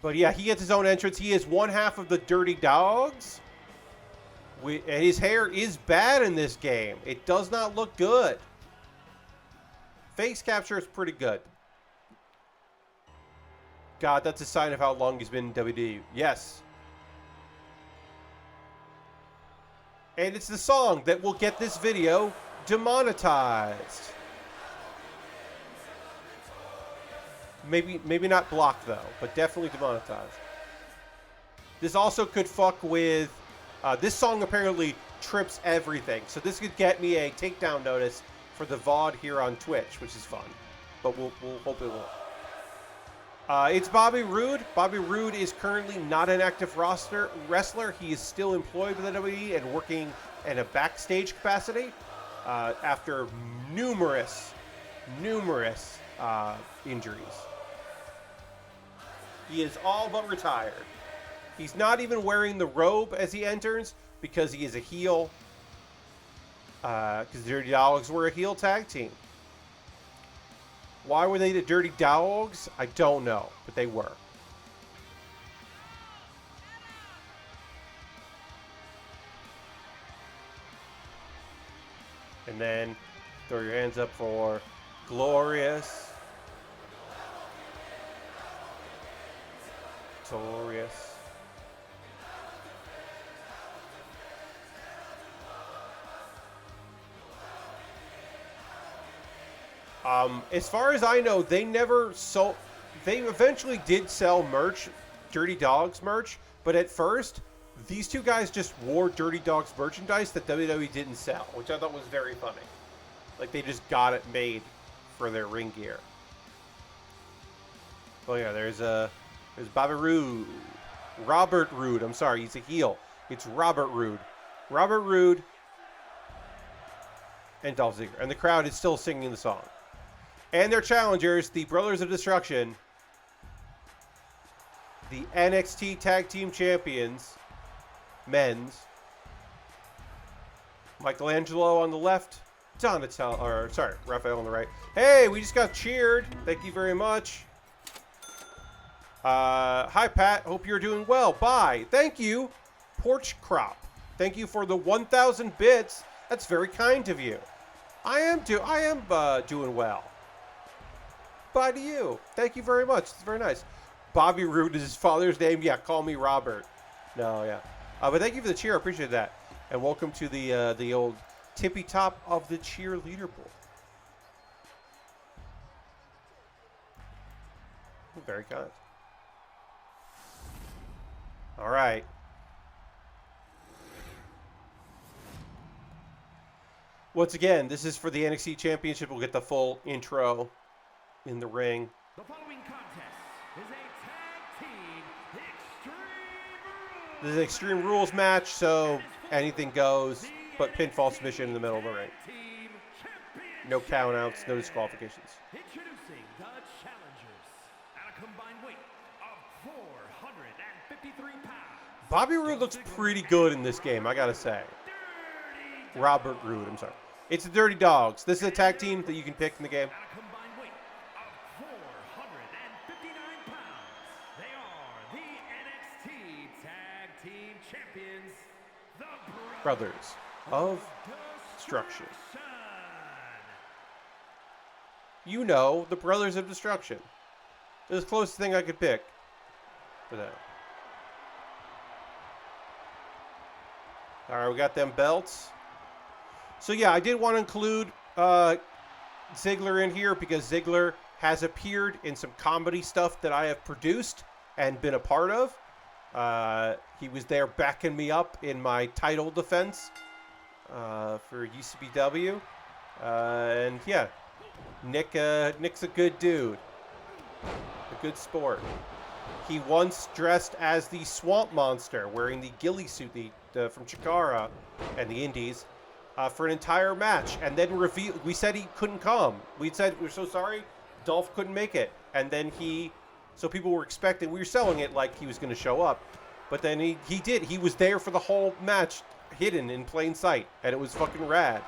S1: But yeah, he gets his own entrance. He is one half of the Dirty Dogs. And his hair is bad in this game. It does not look good. Face capture is pretty good. God, that's a sign of how long he's been in WWE. Yes. And it's the song that will get this video demonetized. Maybe not blocked, though, but definitely demonetized. This also could fuck with... this song apparently trips everything. So this could get me a takedown notice for the VOD here on Twitch, which is fun. But we'll hope it won't. It's Bobby Roode. Bobby Roode is currently not an active wrestler. He is still employed with the WWE and working in a backstage capacity after numerous injuries. He is all but retired. He's not even wearing the robe as he enters because he is a heel. Because the Dirty Dogs were a heel tag team. Why were they the Dirty Dogs? I don't know, but they were. And then throw your hands up for Glorious. Glorious. As far as I know, they never sold. They eventually did sell merch, Dirty Dogs merch, but at first, these 2 guys just wore Dirty Dogs merchandise that WWE didn't sell, which I thought was very funny. Like they just got it made for their ring gear. Oh yeah, there's Bobby Roode. Robert Roode. I'm sorry, he's a heel. It's Robert Roode. Robert Roode and Dolph Ziggler. And the crowd is still singing the song. And their challengers, the Brothers of Destruction, the NXT Tag Team Champions, men's. Michelangelo on the left, Raphael on the right. Hey, we just got cheered. Thank you very much. Hi, Pat. Hope you're doing well. Bye. Thank you, Porch Crop. Thank you for the 1,000 bits. That's very kind of you. I am doing well. Bye to you. Thank you very much. It's very nice. Bobby Roode is his father's name. Yeah, call me Robert. No, yeah. But thank you for the cheer. I appreciate that. And welcome to the old tippy top of the cheer leaderboard. Very kind. All right. Once again, this is for the NXT Championship. We'll get the full intro in the ring.
S2: The following contest is a tag team extreme rules.
S1: This is an Extreme Rules match, so anything goes, but pinfall submission in the middle of the ring. No countouts, no disqualifications.
S2: Introducing the challengers at a combined weight of 453 pounds.
S1: Bobby Roode looks pretty good in this game, I gotta say. Robert Roode, I'm sorry. It's the Dirty Dogs. This is a tag team that you can pick in the game.
S2: At a combined weight of 459 pounds, they are the NXT Tag Team Champions, the
S1: Brothers of Destruction. You know, the Brothers of Destruction. It was the closest thing I could pick for that. All right, we got them belts. So yeah, I did want to include Ziggler in here because Ziggler has appeared in some comedy stuff that I have produced and been a part of. He was there backing me up in my title defense for UCBW. And yeah, Nick's a good dude. A good sport. He once dressed as the Swamp Monster, wearing the ghillie suit from Chikara and the Indies. For an entire match, and then we said he couldn't come. We said we're so sorry, Dolph couldn't make it, and then so people were expecting, we were selling it like he was going to show up, but then he did. He was there for the whole match, hidden in plain sight, and it was fucking rad.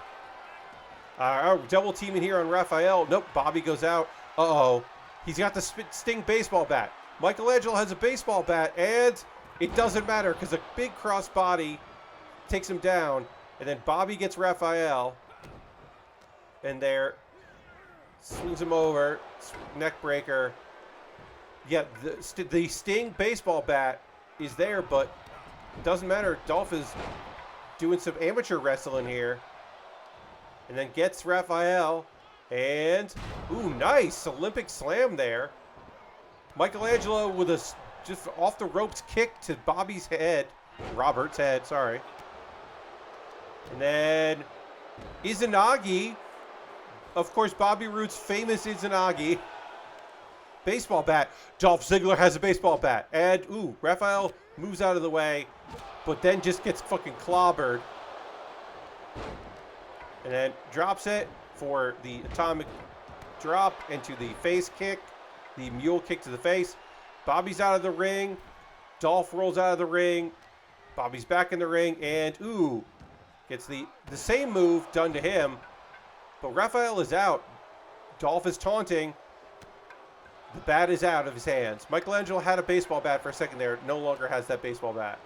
S1: Double teaming here on Raphael. Nope, Bobby goes out. Uh-oh, he's got the Sting baseball bat. Michelangelo has a baseball bat, and it doesn't matter because a big crossbody takes him down. And then Bobby gets Raphael, and there, swings him over, neck breaker. Yeah, the Sting baseball bat is there, but it doesn't matter. Dolph is doing some amateur wrestling here. And then gets Raphael, and, ooh, nice Olympic slam there. Michelangelo with a just off the ropes kick to Bobby's head, Robert's head, sorry. And then Izanagi, of course, Bobby Roode's famous Izanagi. Baseball bat. Dolph Ziggler has a baseball bat. And, ooh, Raphael moves out of the way, but then just gets fucking clobbered. And then drops it for the atomic drop into the face kick, the mule kick to the face. Bobby's out of the ring. Dolph rolls out of the ring. Bobby's back in the ring, and, ooh, gets the same move done to him, but Raphael is out. Dolph is taunting. The bat is out of his hands. Michelangelo had a baseball bat for a second there. No longer has that baseball bat.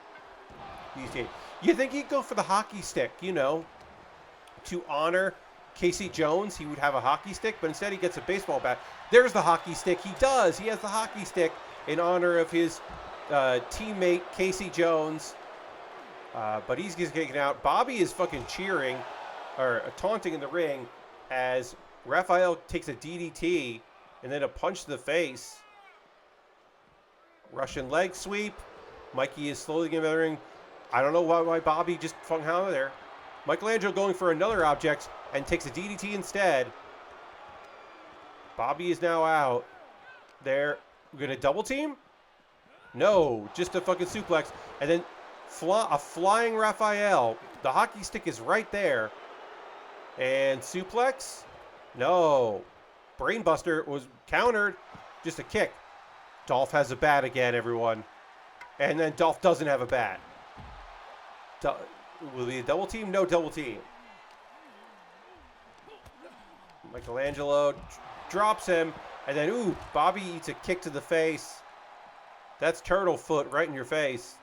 S1: You think he'd go for the hockey stick, you know, to honor Casey Jones. He would have a hockey stick, but instead he gets a baseball bat. There's the hockey stick. He does. He has the hockey stick in honor of his teammate Casey Jones. But he's just getting out. Bobby is fucking cheering, or taunting in the ring, as Raphael takes a DDT and then a punch to the face. Russian leg sweep. Mikey is slowly getting out of the ring. I don't know why Bobby just fucking out of there. Michelangelo going for another object and takes a DDT instead. Bobby is now out. There. We're going to double team? No, just a fucking suplex. And then a flying Raphael. The hockey stick is right there. And suplex? No. Brainbuster was countered. Just a kick. Dolph has a bat again, everyone. And then Dolph doesn't have a bat. Will it be a double team? No double team. Michelangelo drops him. And then, ooh, Bobby eats a kick to the face. That's turtle foot right in your face.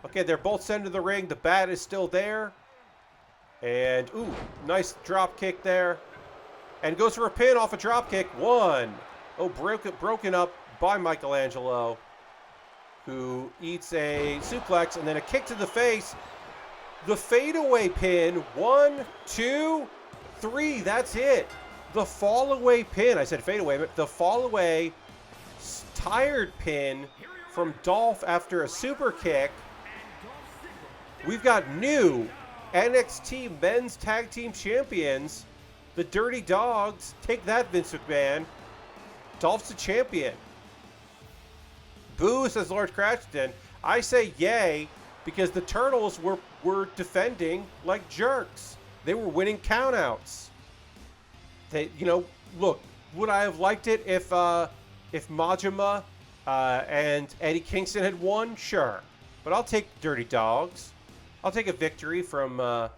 S1: Okay, they're both sent to the ring. The bat is still there. And, ooh, nice drop kick there. And goes for a pin off a drop kick. One. Oh, broken up by Michelangelo, who eats a suplex and then a kick to the face. The fadeaway pin. 1, 2, 3. That's it. The fall away pin. I said fadeaway, but the fall away tired pin from Dolph after a super kick. We've got new NXT Men's Tag Team Champions. The Dirty Dogs. Take that, Vince McMahon. Dolph's a champion. Boo, says Lord Cratchton. I say yay because the Turtles were defending like jerks. They were winning countouts. They, look, would I have liked it if Majima and Eddie Kingston had won? Sure. But I'll take Dirty Dogs. I'll take a victory from a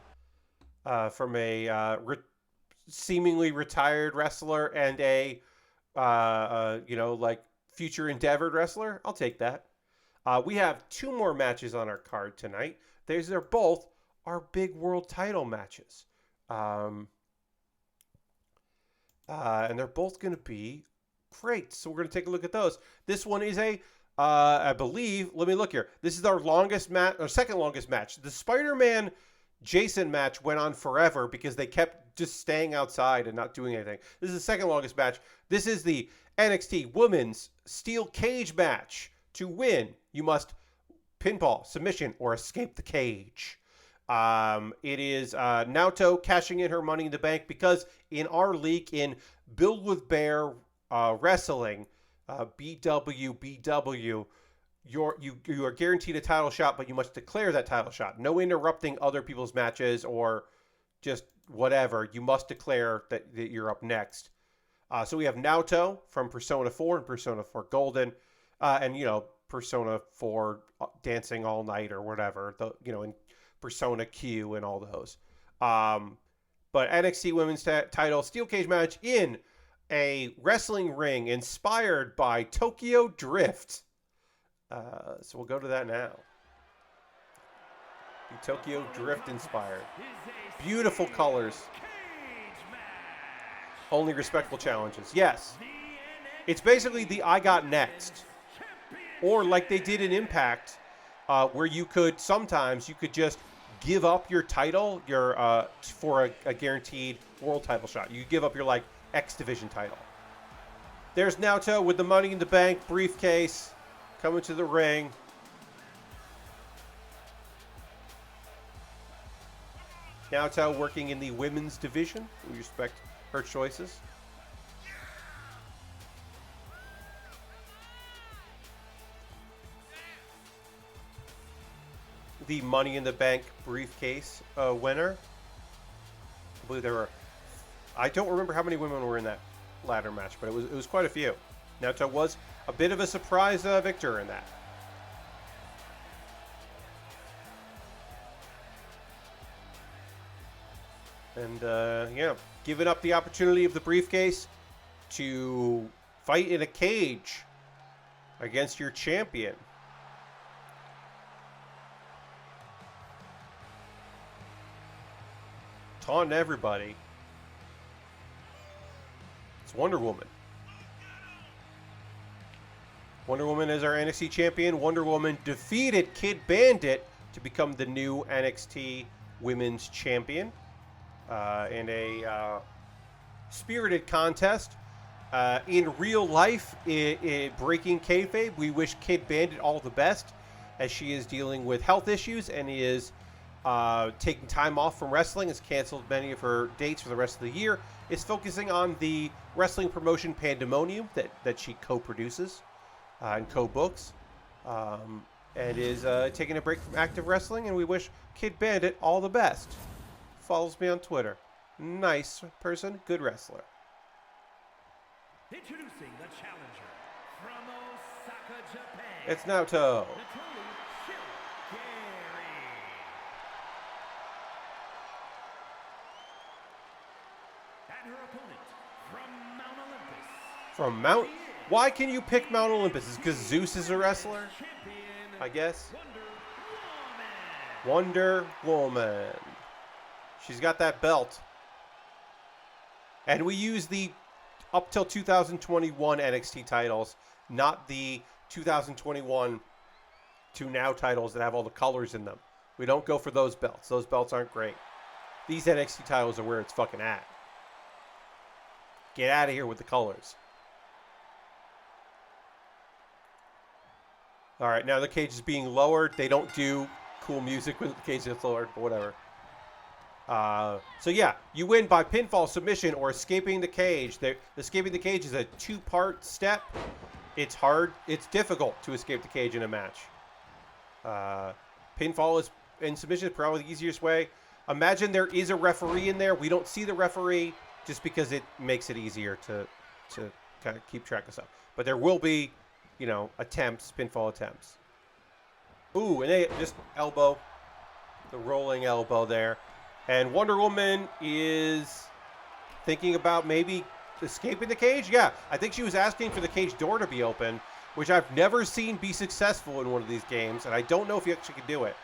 S1: seemingly retired wrestler and a future endeavored wrestler. I'll take that. We have 2 more matches on our card tonight. They're both our big world title matches. And they're both going to be great. So we're going to take a look at those. This one is I believe, let me look here. This is our longest match, or second longest match. The Spider-Man Jason match went on forever because they kept just staying outside and not doing anything. This is the second longest match. This is the NXT Women's Steel Cage match. To win, you must pinfall, submission, or escape the cage. It is Naoto cashing in her Money in the Bank because in our league, in Build with Bear Wrestling, BWBW, you are guaranteed a title shot, but you must declare that title shot. No interrupting other people's matches or just whatever. You must declare that you're up next. So we have Naoto from Persona 4 and Persona 4 Golden, and Persona 4 Dancing All Night or whatever. In Persona Q and all those. But NXT Women's Title Steel Cage match in a wrestling ring inspired by Tokyo Drift. So we'll go to that now. The Tokyo Drift inspired. Beautiful colors. Only respectable challenges. Yes. It's basically the I Got Next. Or like they did in Impact, where you could just give up your title for a guaranteed world title shot. You give up your X Division title. There's Naoto with the Money in the Bank briefcase coming to the ring. Naoto working in the women's division. We respect her choices. The Money in the Bank briefcase winner. I believe I don't remember how many women were in that ladder match, but it was quite a few. Naoto was a bit of a surprise victor in that. And giving up the opportunity of the briefcase to fight in a cage against your champion. Taunting everybody. It's Wonder Woman. Wonder Woman is our NXT champion. Wonder Woman defeated Kid Bandit to become the new NXT Women's Champion in a spirited contest. In real life, breaking kayfabe, we wish Kid Bandit all the best as she is dealing with health issues and is taking time off from wrestling, has canceled many of her dates for the rest of the year, is focusing on the wrestling promotion Pandemonium that she co-produces. and co-books, and is taking a break from active wrestling. And we wish Kid Bandit all the best. Follows me on Twitter. Nice person, good wrestler.
S2: Introducing the challenger from Osaka, Japan.
S1: It's Naoto.
S2: And her opponent from Mount Olympus.
S1: From Mount... Why can you pick Mount Olympus? Is it because Zeus is a wrestler? I guess. Wonder Woman. She's got that belt. And we use the up till 2021 NXT titles, not the 2021 to now titles that have all the colors in them. We don't go for those belts. Those belts aren't great. These NXT titles are where it's fucking at. Get out of here with the colors. All right, now the cage is being lowered. They don't do cool music when the cage is lowered, but whatever. So yeah, you win by pinfall, submission, or escaping the cage. Escaping the cage is a two-part step. It's hard. It's difficult to escape the cage in a match. Pinfall is and submission is probably the easiest way. Imagine there is a referee in there. We don't see the referee just because it makes it easier to kind of keep track of stuff. But there will be, you know, attempts, pinfall attempts. Ooh, and they just elbow, the rolling elbow there. And Wonder Woman is thinking about maybe escaping the cage. Yeah, I think she was asking for the cage door to be open, which I've never seen be successful in one of these games, and I don't know if you actually can do it.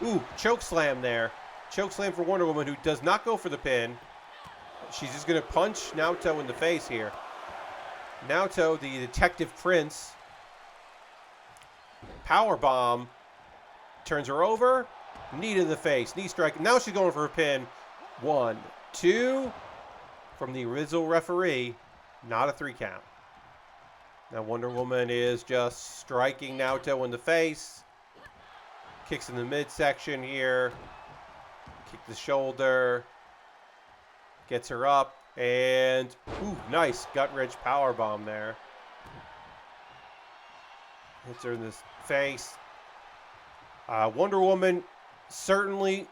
S1: Ooh, choke slam there. Choke slam for Wonder Woman, who does not go for the pin. She's just going to punch Naoto in the face here. Naoto, the detective prince. Power bomb. Turns her over. Knee to the face. Knee strike. Now she's going for a pin. 1, 2. From the original referee. Not a 3 count. Now Wonder Woman is just striking Naoto in the face. Kicks in the midsection here. Kick the shoulder. Gets her up. And, ooh, nice gut-wrench powerbomb there. Hits her in the face. Wonder Woman certainly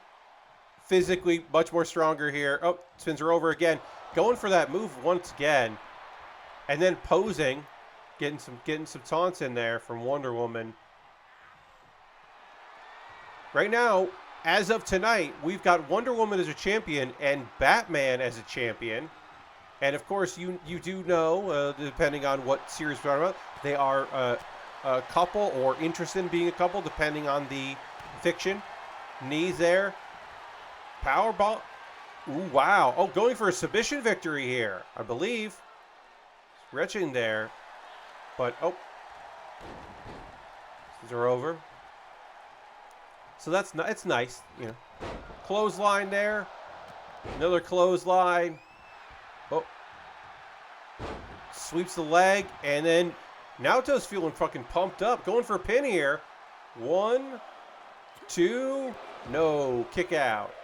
S1: physically much more stronger here. Oh, spins her over again. Going for that move once again. And then posing. Getting some taunts in there from Wonder Woman. Right now, as of tonight, we've got Wonder Woman as a champion and Batman as a champion. And of course, you do know, depending on what series we're talking about, they are a couple or interested in being a couple, depending on the fiction. Knees there. Powerbomb. Ooh, wow. Oh, going for a submission victory here, I believe. Stretching there. But, oh. These are over. So that's it's nice, you know. Clothesline there. Another clothesline. Oh. Sweeps the leg. And then Naoto's feeling fucking pumped up. Going for a pin here. 1, 2. No. Kick out.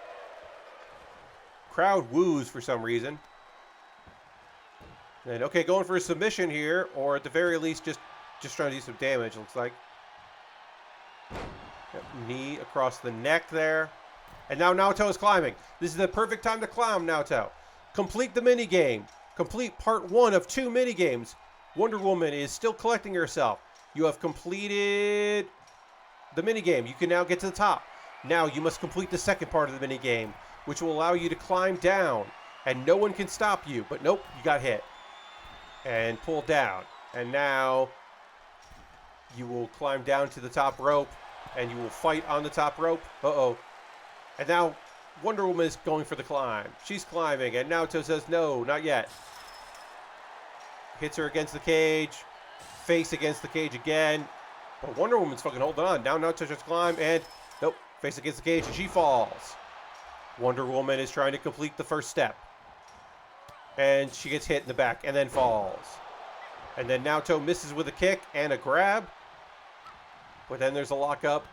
S1: Crowd woos for some reason. And okay, going for a submission here, or at the very least, just trying to do some damage. Looks like. Yep, knee across the neck there, and now Naoto is climbing. This is the perfect time to climb, Naoto. Complete the mini game. Complete part 1 of 2 mini games. Wonder Woman is still collecting herself. You have completed the mini game. You can now get to the top. Now you must complete the second part of the mini game, which will allow you to climb down, and no one can stop you. But nope, you got hit. And pull down. And now you will climb down to the top rope and you will fight on the top rope. Uh-oh. And now Wonder Woman is going for the climb. She's climbing and Naoto says no, not yet. Hits her against the cage. Face against the cage again. But Wonder Woman's fucking holding on. Now Naoto just climb and nope. Face against the cage and she falls. Wonder Woman is trying to complete the first step. And she gets hit in the back and then falls. And then Naoto misses with a kick and a grab. But then there's a lockup.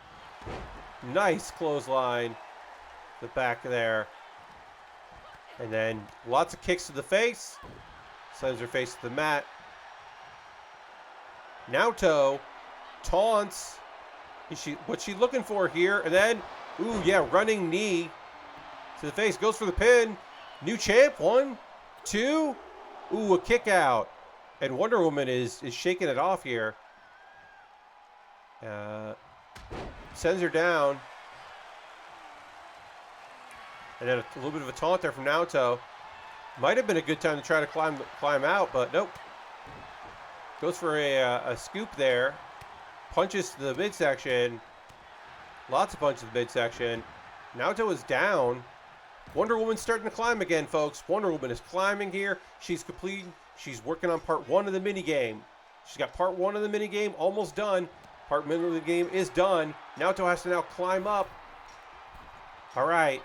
S1: Nice clothesline. The back there. And then lots of kicks to the face. Sends her face to the mat. Naoto taunts. What's she looking for here? And then, ooh, yeah, running knee to the face. Goes for the pin. New champ. 1, 2. Ooh, a kick out. And Wonder Woman is shaking it off here. Sends her down. And then a little bit of a taunt there from Naoto. Might have been a good time to try to climb out, but nope. Goes for a scoop there. Punches to the midsection. Lots of punches to the midsection. Naoto is down. Wonder Woman's starting to climb again, folks. Wonder Woman is climbing here. She's working on part 1 of the minigame. She's got part 1 of the minigame almost done. Part 1 of the game is done. Naoto has to now climb up. All right.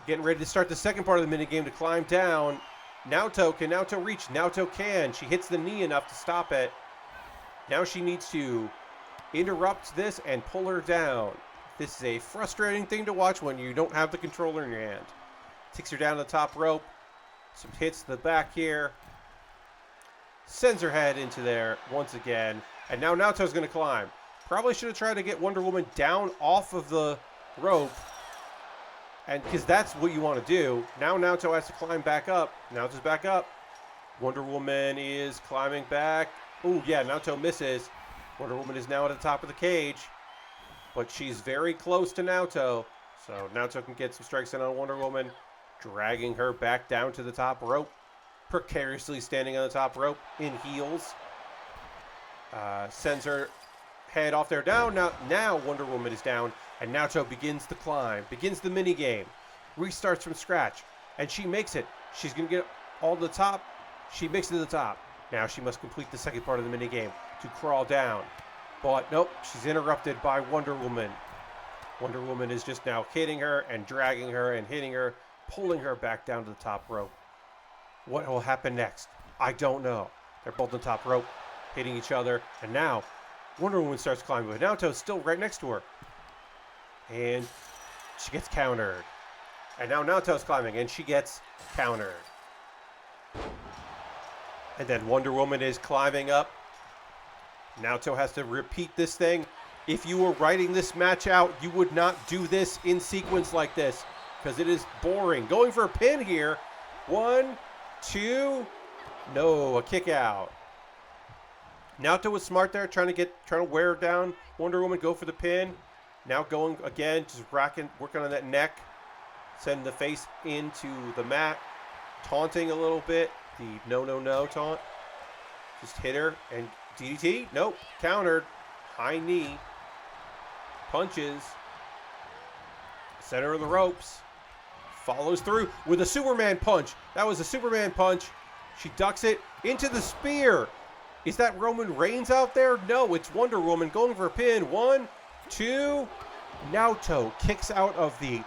S1: Getting ready to start the second part of the minigame to climb down. Naoto, can Naoto reach? Naoto can. She hits the knee enough to stop it. Now she needs to interrupt this and pull her down. This is a frustrating thing to watch when you don't have the controller in your hand. Takes her down to the top rope. Some hits to the back here. Sends her head into there once again. And now Naoto's going to climb. Probably should have tried to get Wonder Woman down off of the rope. And because that's what you want to do. Now Naoto has to climb back up. Naoto's back up. Wonder Woman is climbing back. Oh, yeah, Naoto misses. Wonder Woman is now at the top of the cage. But she's very close to Naoto. So Naoto can get some strikes in on Wonder Woman. Dragging her back down to the top rope. Precariously standing on the top rope in heels. Sends her head off there down. Now Wonder Woman is down. And Naoto begins the climb. Begins the mini game. Restarts from scratch. And she makes it. She's going to get all the top. She makes it to the top. Now she must complete the second part of the mini game to crawl down. But nope, she's interrupted by Wonder Woman. Wonder Woman is just now hitting her and dragging her and hitting her, pulling her back down to the top rope. What will happen next? I don't know. They're both on the top rope, hitting each other. And now Wonder Woman starts climbing, but Naoto's still right next to her. And she gets countered. And now Naoto's climbing, and she gets countered. And then Wonder Woman is climbing up. Naoto has to repeat this thing. If you were writing this match out, you would not do this in sequence like this, because it is boring. Going for a pin here. 1, 2. No, a kick out. Naoto was smart there, trying to wear down Wonder Woman, go for the pin. Now going again, just working on that neck. Sending the face into the mat. Taunting a little bit. The no taunt. Just hit her and DDT. Nope. Countered. High knee. Punches. Center of the ropes. Follows through with a Superman punch. That was a Superman punch. She ducks it into the spear. Is that Roman Reigns out there? No, it's Wonder Woman going for a pin. 1, 2. Naoto kicks out of the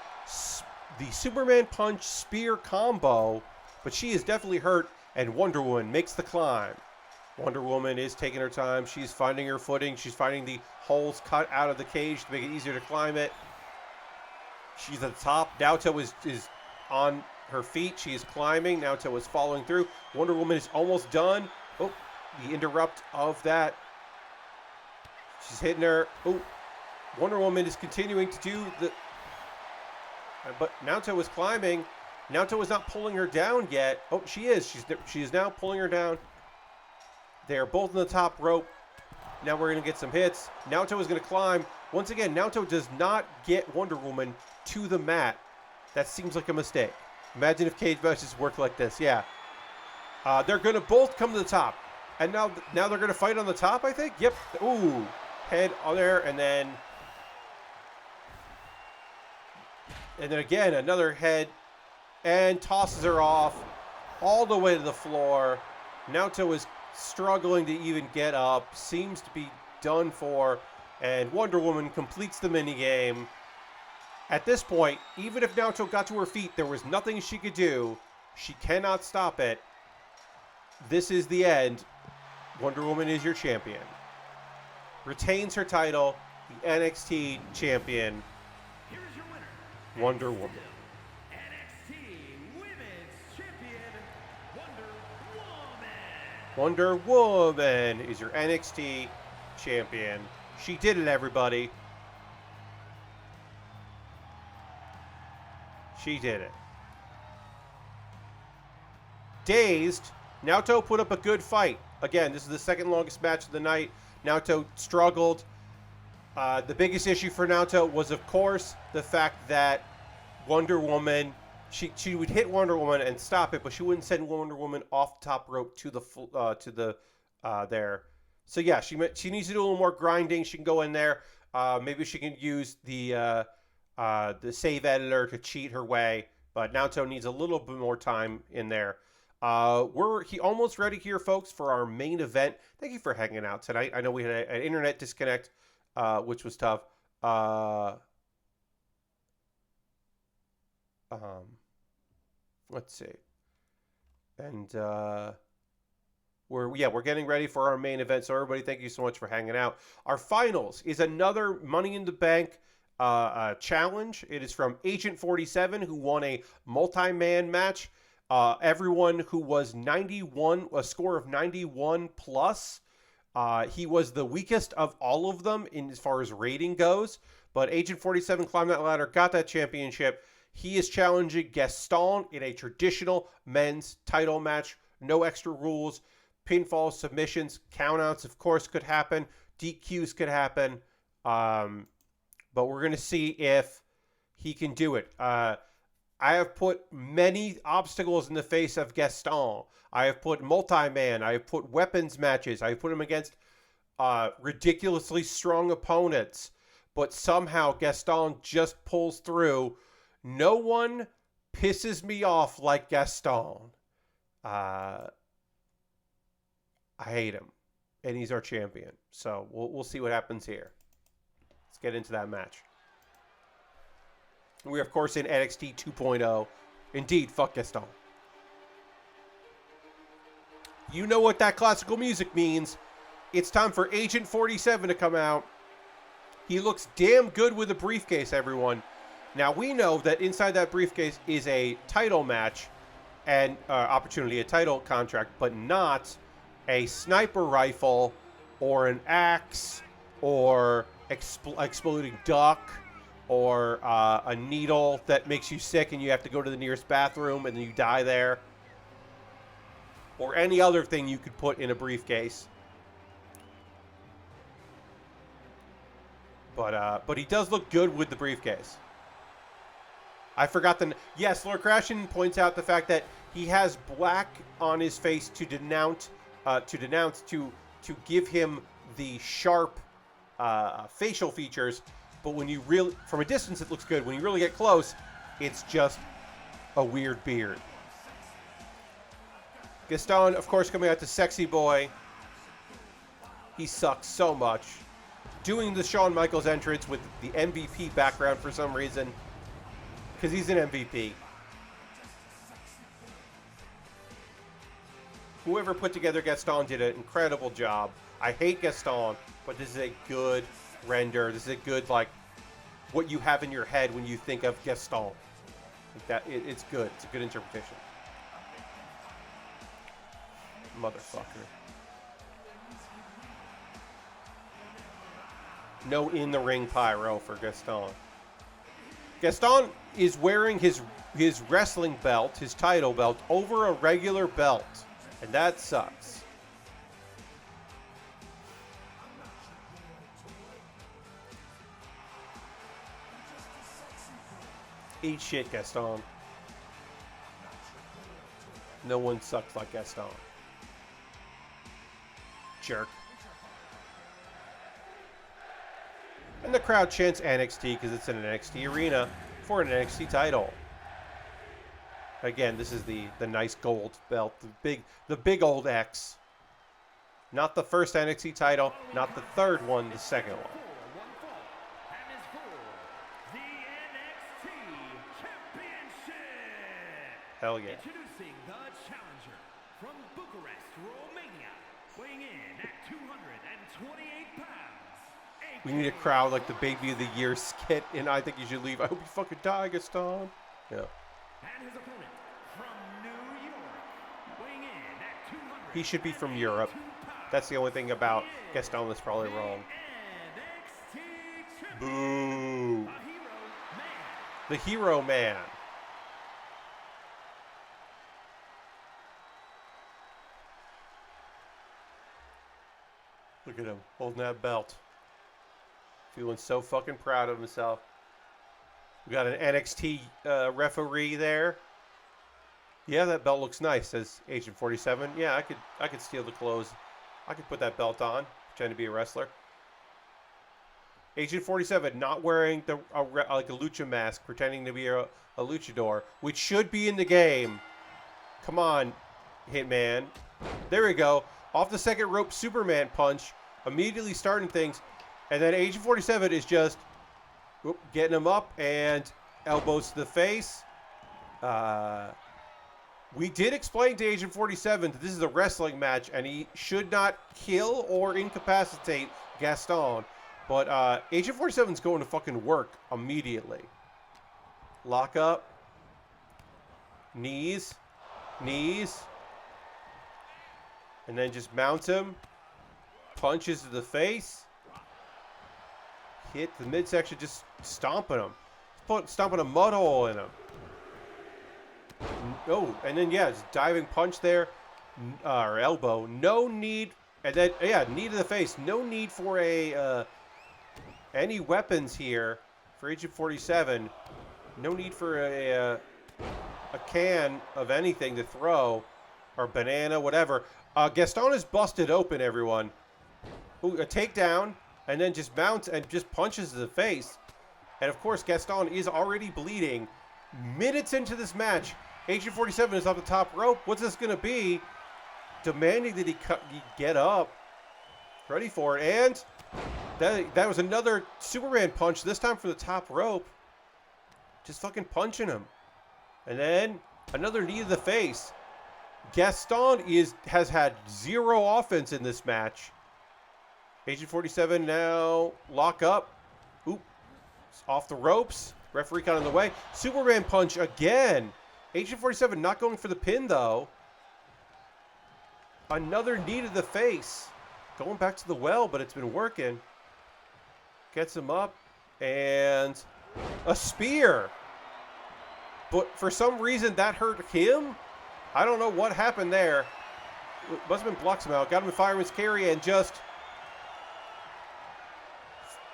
S1: Superman punch spear combo, but she is definitely hurt, and Wonder Woman makes the climb. Wonder Woman is taking her time. She's finding her footing. She's finding the holes cut out of the cage to make it easier to climb it. She's at the top. Naoto is on her feet. She is climbing. Naoto is following through. Wonder Woman is almost done. Oh, the interrupt of that. She's hitting her. Oh, Wonder Woman is continuing to do the... But Naoto is climbing. Naoto is not pulling her down yet. Oh, she is. She is now pulling her down. They are both on the top rope. Now we're going to get some hits. Naoto is going to climb. Once again, Naoto does not get Wonder Woman to the mat. That seems like a mistake. Imagine if cage matches worked like this. Yeah. They're going to both come to the top. And now they're going to fight on the top, I think? Yep. Ooh. Head on there, and then again, another head, and tosses her off all the way to the floor. Naoto is struggling to even get up, seems to be done for, and Wonder Woman completes the minigame. At this point, even if Naoto got to her feet, there was nothing she could do. She cannot stop it. This is the end. Wonder Woman is your champion. Retains her title, the NXT champion,
S2: Here's your winner.
S1: Wonder Woman.
S2: NXT Women's Champion, Wonder Woman.
S1: Wonder Woman is your NXT champion. She did it, everybody. She did it. Dazed, Naoto put up a good fight. Again, this is the second longest match of the night. Naoto struggled. The biggest issue for Naoto was, of course, the fact that Wonder Woman, she would hit Wonder Woman and stop it, but she wouldn't send Wonder Woman off the top rope to the there. So yeah, she needs to do a little more grinding. She can go in there. Maybe she can use the save editor to cheat her way. But Naoto needs a little bit more time in there. We're almost ready here, folks, for our main event. Thank you for hanging out tonight. I know we had an internet disconnect, which was tough. Let's see. And we're getting ready for our main event. So everybody, thank you so much for hanging out. Our finals is another Money in the Bank challenge. It is from Agent 47, who won a multi-man match. Everyone who was 91, a score of 91 plus. He was the weakest of all of them in as far as rating goes. But Agent 47 climbed that ladder, got that championship. He is challenging Gaston in a traditional men's title match. No extra rules. Pinfalls, submissions, countouts, of course, could happen. DQs could happen. But we're going to see if he can do it. I have put many obstacles in the face of Gaston. I have put multi-man. I have put weapons matches. I have put him against ridiculously strong opponents. But somehow Gaston just pulls through. No one pisses me off like Gaston. I hate him. And he's our champion. So we'll see what happens here. Let's get into that match. We're, of course, in NXT 2.0. Indeed, fuck Gaston. You know what that classical music means. It's time for Agent 47 to come out. He looks damn good with a briefcase, everyone. Now, we know that inside that briefcase is a title match and opportunity, a title contract, but not a sniper rifle or an axe or exploding duck or a needle that makes you sick and you have to go to the nearest bathroom and then you die there, or any other thing you could put in a briefcase. But he does look good with the briefcase. I forgot the... Yes, Lord Crashin points out the fact that he has black on his face to denounce, to give him the sharp facial features. But when you really... From a distance, it looks good. When you really get close, it's just a weird beard. Gaston, of course, coming out to Sexy Boy. He sucks so much. Doing the Shawn Michaels entrance with the MVP background for some reason. Because he's an MVP. Whoever put together Gaston did an incredible job. I hate Gaston, but this is a good render. This is a good, like, what you have in your head when you think of Gaston. Like that, it's good. It's a good interpretation. Motherfucker. No in-the-ring pyro for Gaston. Gaston is wearing his wrestling belt, his title belt, over a regular belt. And that sucks. Eat shit, Gaston. No one sucks like Gaston. Jerk. And the crowd chants NXT because it's an NXT arena for an NXT title. Again, this is the nice gold belt, the big old X. Not the first NXT title, not the third one, the second one. Hell yeah.
S2: Introducing the challenger from Bucharest, Romania, weighing in at 228 pounds.
S1: We need a crowd like the Baby of the Year skit, and I think you should leave. I hope you fucking die, Gaston. Yeah.
S2: And his opponent from New York, weighing in at 200
S1: He should be from Europe. That's the only thing about Gaston that's probably wrong. Boo. The Hero Man. Look at him holding that belt. Feeling so fucking proud of himself. We got an NXT referee there. Yeah, that belt looks nice, says Agent 47. Yeah, I could steal the clothes. I could put that belt on, pretend to be a wrestler. Agent 47 not wearing like a lucha mask, pretending to be a luchador, which should be in the game. Come on, Hitman. There we go. Off the second rope Superman punch, immediately starting things. And then Agent 47 is just getting him up and elbows to the face. We did explain to Agent 47 that this is a wrestling match and he should not kill or incapacitate Gaston. But Agent 47 is going to fucking work immediately. Lock up. Knees. Knees. And then just mounts him. Punches to the face. Hit the midsection, just stomping him. Stomping a mud hole in him. Oh, and then, yeah, just diving punch there. Or elbow. No need. And then, yeah, knee to the face. No need for any weapons here for Agent 47. No need for a can of anything to throw. Or banana, whatever. Gaston is busted open, everyone. Ooh, a takedown. And then just mounts and just punches to the face. And, of course, Gaston is already bleeding. Minutes into this match, Agent 47 is off the top rope. What's this going to be? Demanding that he get up. Ready for it. And that was another Superman punch, this time from the top rope. Just fucking punching him. And then another knee to the face. Gaston has had zero offense in this match. Agent 47 now lock up. Oop. Off the ropes. Referee got in the way. Superman punch again. Agent 47 not going for the pin, though. Another knee to the face. Going back to the well, but it's been working. Gets him up. And a spear. But for some reason, that hurt him. I don't know what happened there. It must have been blocked somehow. Got him in fireman's carry and just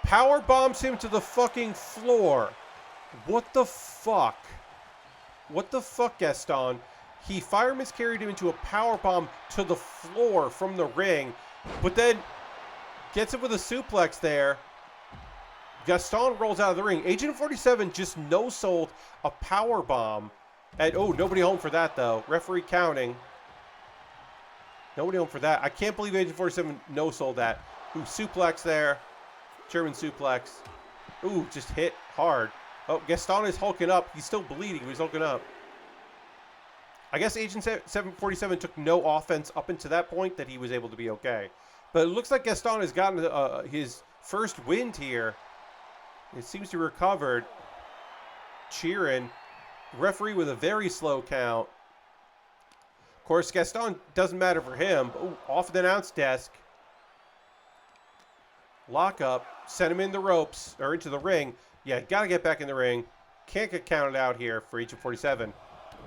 S1: power bombs him to the fucking floor. What the fuck? What the fuck, Gaston? He fireman's carried him into a power bomb to the floor from the ring, but then gets him with a suplex there. Gaston rolls out of the ring. Agent 47 just no-sold a power bomb. And, oh, nobody home for that, though. Referee counting. Nobody home for that. I can't believe Agent 47 no-sold that. Ooh, suplex there. German suplex. Ooh, just hit hard. Oh, Gaston is hulking up. He's still bleeding, but he's hulking up. I guess Agent 747 took no offense up until that point that he was able to be okay. But it looks like Gaston has gotten his first win here. It seems to have recovered. Cheering. Referee with a very slow count. Of course, Gaston doesn't matter for him. Ooh, off the announce desk. Lock up. Send him in the ropes, or into the ring. Yeah, got to get back in the ring. Can't get counted out here for Agent 47.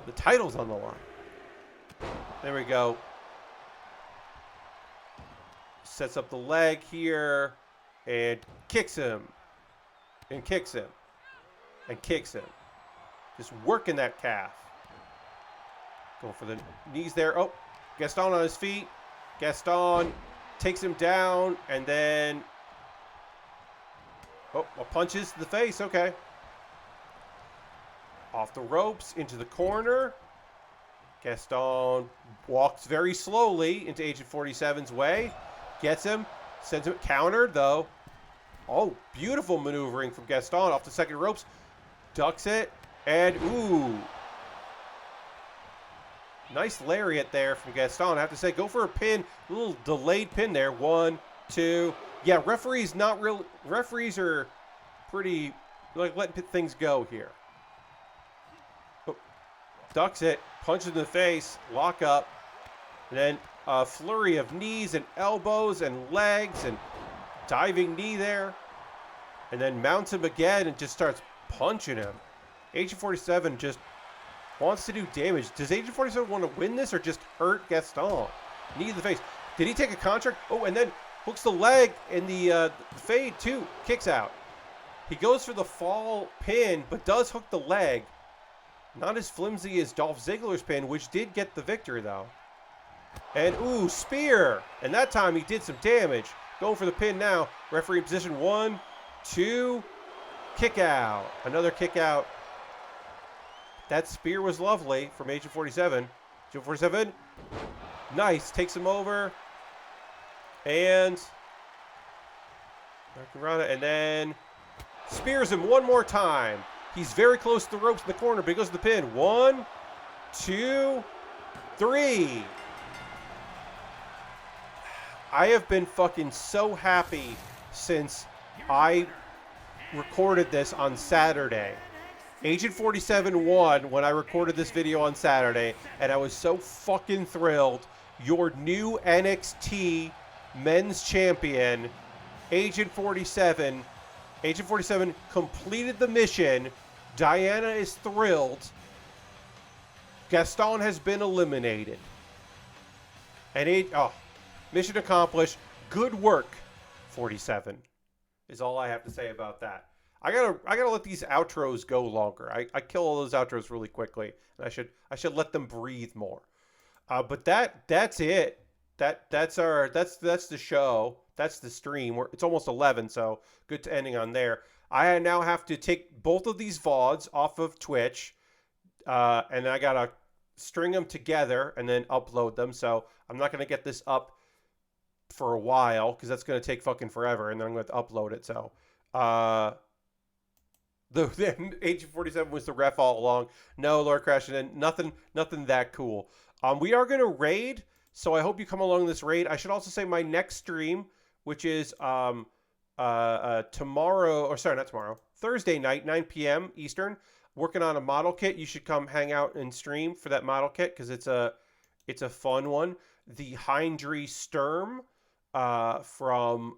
S1: The title's on the line. There we go. Sets up the leg here. And kicks him. And kicks him. And kicks him. Just working that calf. Going for the knees there. Oh, Gaston on his feet. Gaston takes him down. And then... oh, punches to the face. Okay. Off the ropes, into the corner. Gaston walks very slowly into Agent 47's way. Gets him. Sends him countered, though. Oh, beautiful maneuvering from Gaston off the second ropes. Ducks it. And, ooh. Nice lariat there from Gaston. I have to say, go for a pin. A little delayed pin there. 1, 2. Yeah, referees not real. Referees are pretty, like, letting things go here. Oh, ducks it. Punches in the face. Lock up. And then a flurry of knees and elbows and legs and diving knee there. And then mounts him again and just starts punching him. Agent 47 just wants to do damage. Does Agent 47 want to win this or just hurt Gaston? Knee to the face. Did he take a contract? Oh, and then hooks the leg in the fade too. Kicks out. He goes for the fall pin, but does hook the leg. Not as flimsy as Dolph Ziggler's pin, which did get the victory though. And ooh, spear. And that time he did some damage. Going for the pin now. Referee in position 1, 2, kick out. Another kick out. That spear was lovely from Agent 47. Agent 47, nice, takes him over. And then spears him one more time. He's very close to the ropes in the corner, but he goes to the pin. 1, 2, 3. I have been fucking so happy since I recorded this on Saturday. Agent 47 won when I recorded this video on Saturday, and I was so fucking thrilled. Your new NXT men's champion, Agent 47. Agent 47 completed the mission. Diana is thrilled. Gaston has been eliminated. And mission accomplished. Good work, 47. Is all I have to say about that. I gotta let these outros go longer. I kill all those outros really quickly, and I should let them breathe more. But that's it. That's the show. That's the stream. It's almost 11, so good to ending on there. I now have to take both of these VODs off of Twitch, and I gotta string them together and then upload them. So I'm not gonna get this up for a while because that's gonna take fucking forever, and then I'm gonna have to upload it. So. The Agent 47 was the ref all along. No, Lord Crash, and nothing that cool. We are going to raid, so I hope you come along this raid. I should also say my next stream, which is Thursday night, 9 p.m. Eastern, working on a model kit. You should come hang out and stream for that model kit because it's a fun one. The Hindry Sturm from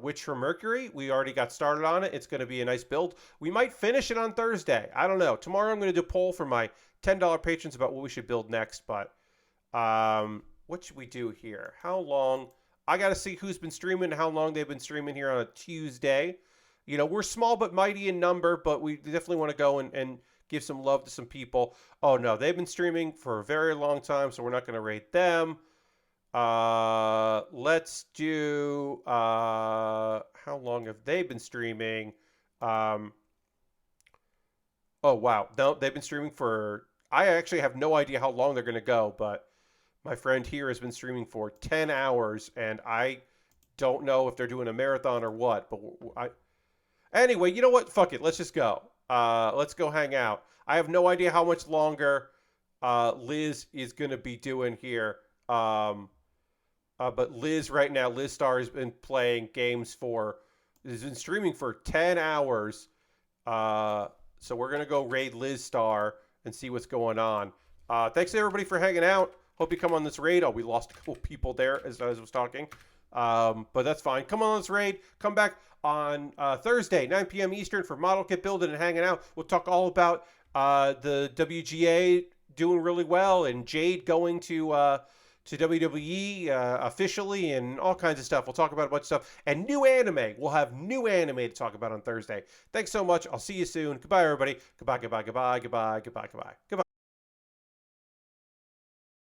S1: Witch from Mercury. We already got started on it. It's going to be a nice build. We might finish it on Thursday. I don't know. Tomorrow I'm going to do a poll for my $10 patrons about what we should build next. But what should we do here? How long? I got to see who's been streaming and how long they've been streaming here on a Tuesday. You know, we're small but mighty in number, but we definitely want to go and give some love to some people. Oh, no. They've been streaming for a very long time, so we're not going to rate them. Let's do how long have they been streaming? Oh wow. No, they've been streaming for I actually have no idea how long they're going to go, but my friend here has been streaming for 10 hours and I don't know if they're doing a marathon or what, but anyway, you know what? Fuck it. Let's just go. Let's go hang out. I have no idea how much longer Liz is going to be doing here. But Liz right now, Liz Star has been playing games has been streaming for 10 hours. So we're going to go raid Liz Star and see what's going on. Thanks to everybody for hanging out. Hope you come on this raid. Oh, we lost a couple people there as I was talking. But that's fine. Come on this raid. Come back on Thursday, 9 p.m. Eastern for model kit building and hanging out. We'll talk all about the WGA doing really well and Jade going to WWE officially and all kinds of stuff. We'll talk about a bunch of stuff. And new anime. We'll have new anime to talk about on Thursday. Thanks so much. I'll see you soon. Goodbye, everybody. Goodbye, goodbye, goodbye, goodbye, goodbye, goodbye. Goodbye.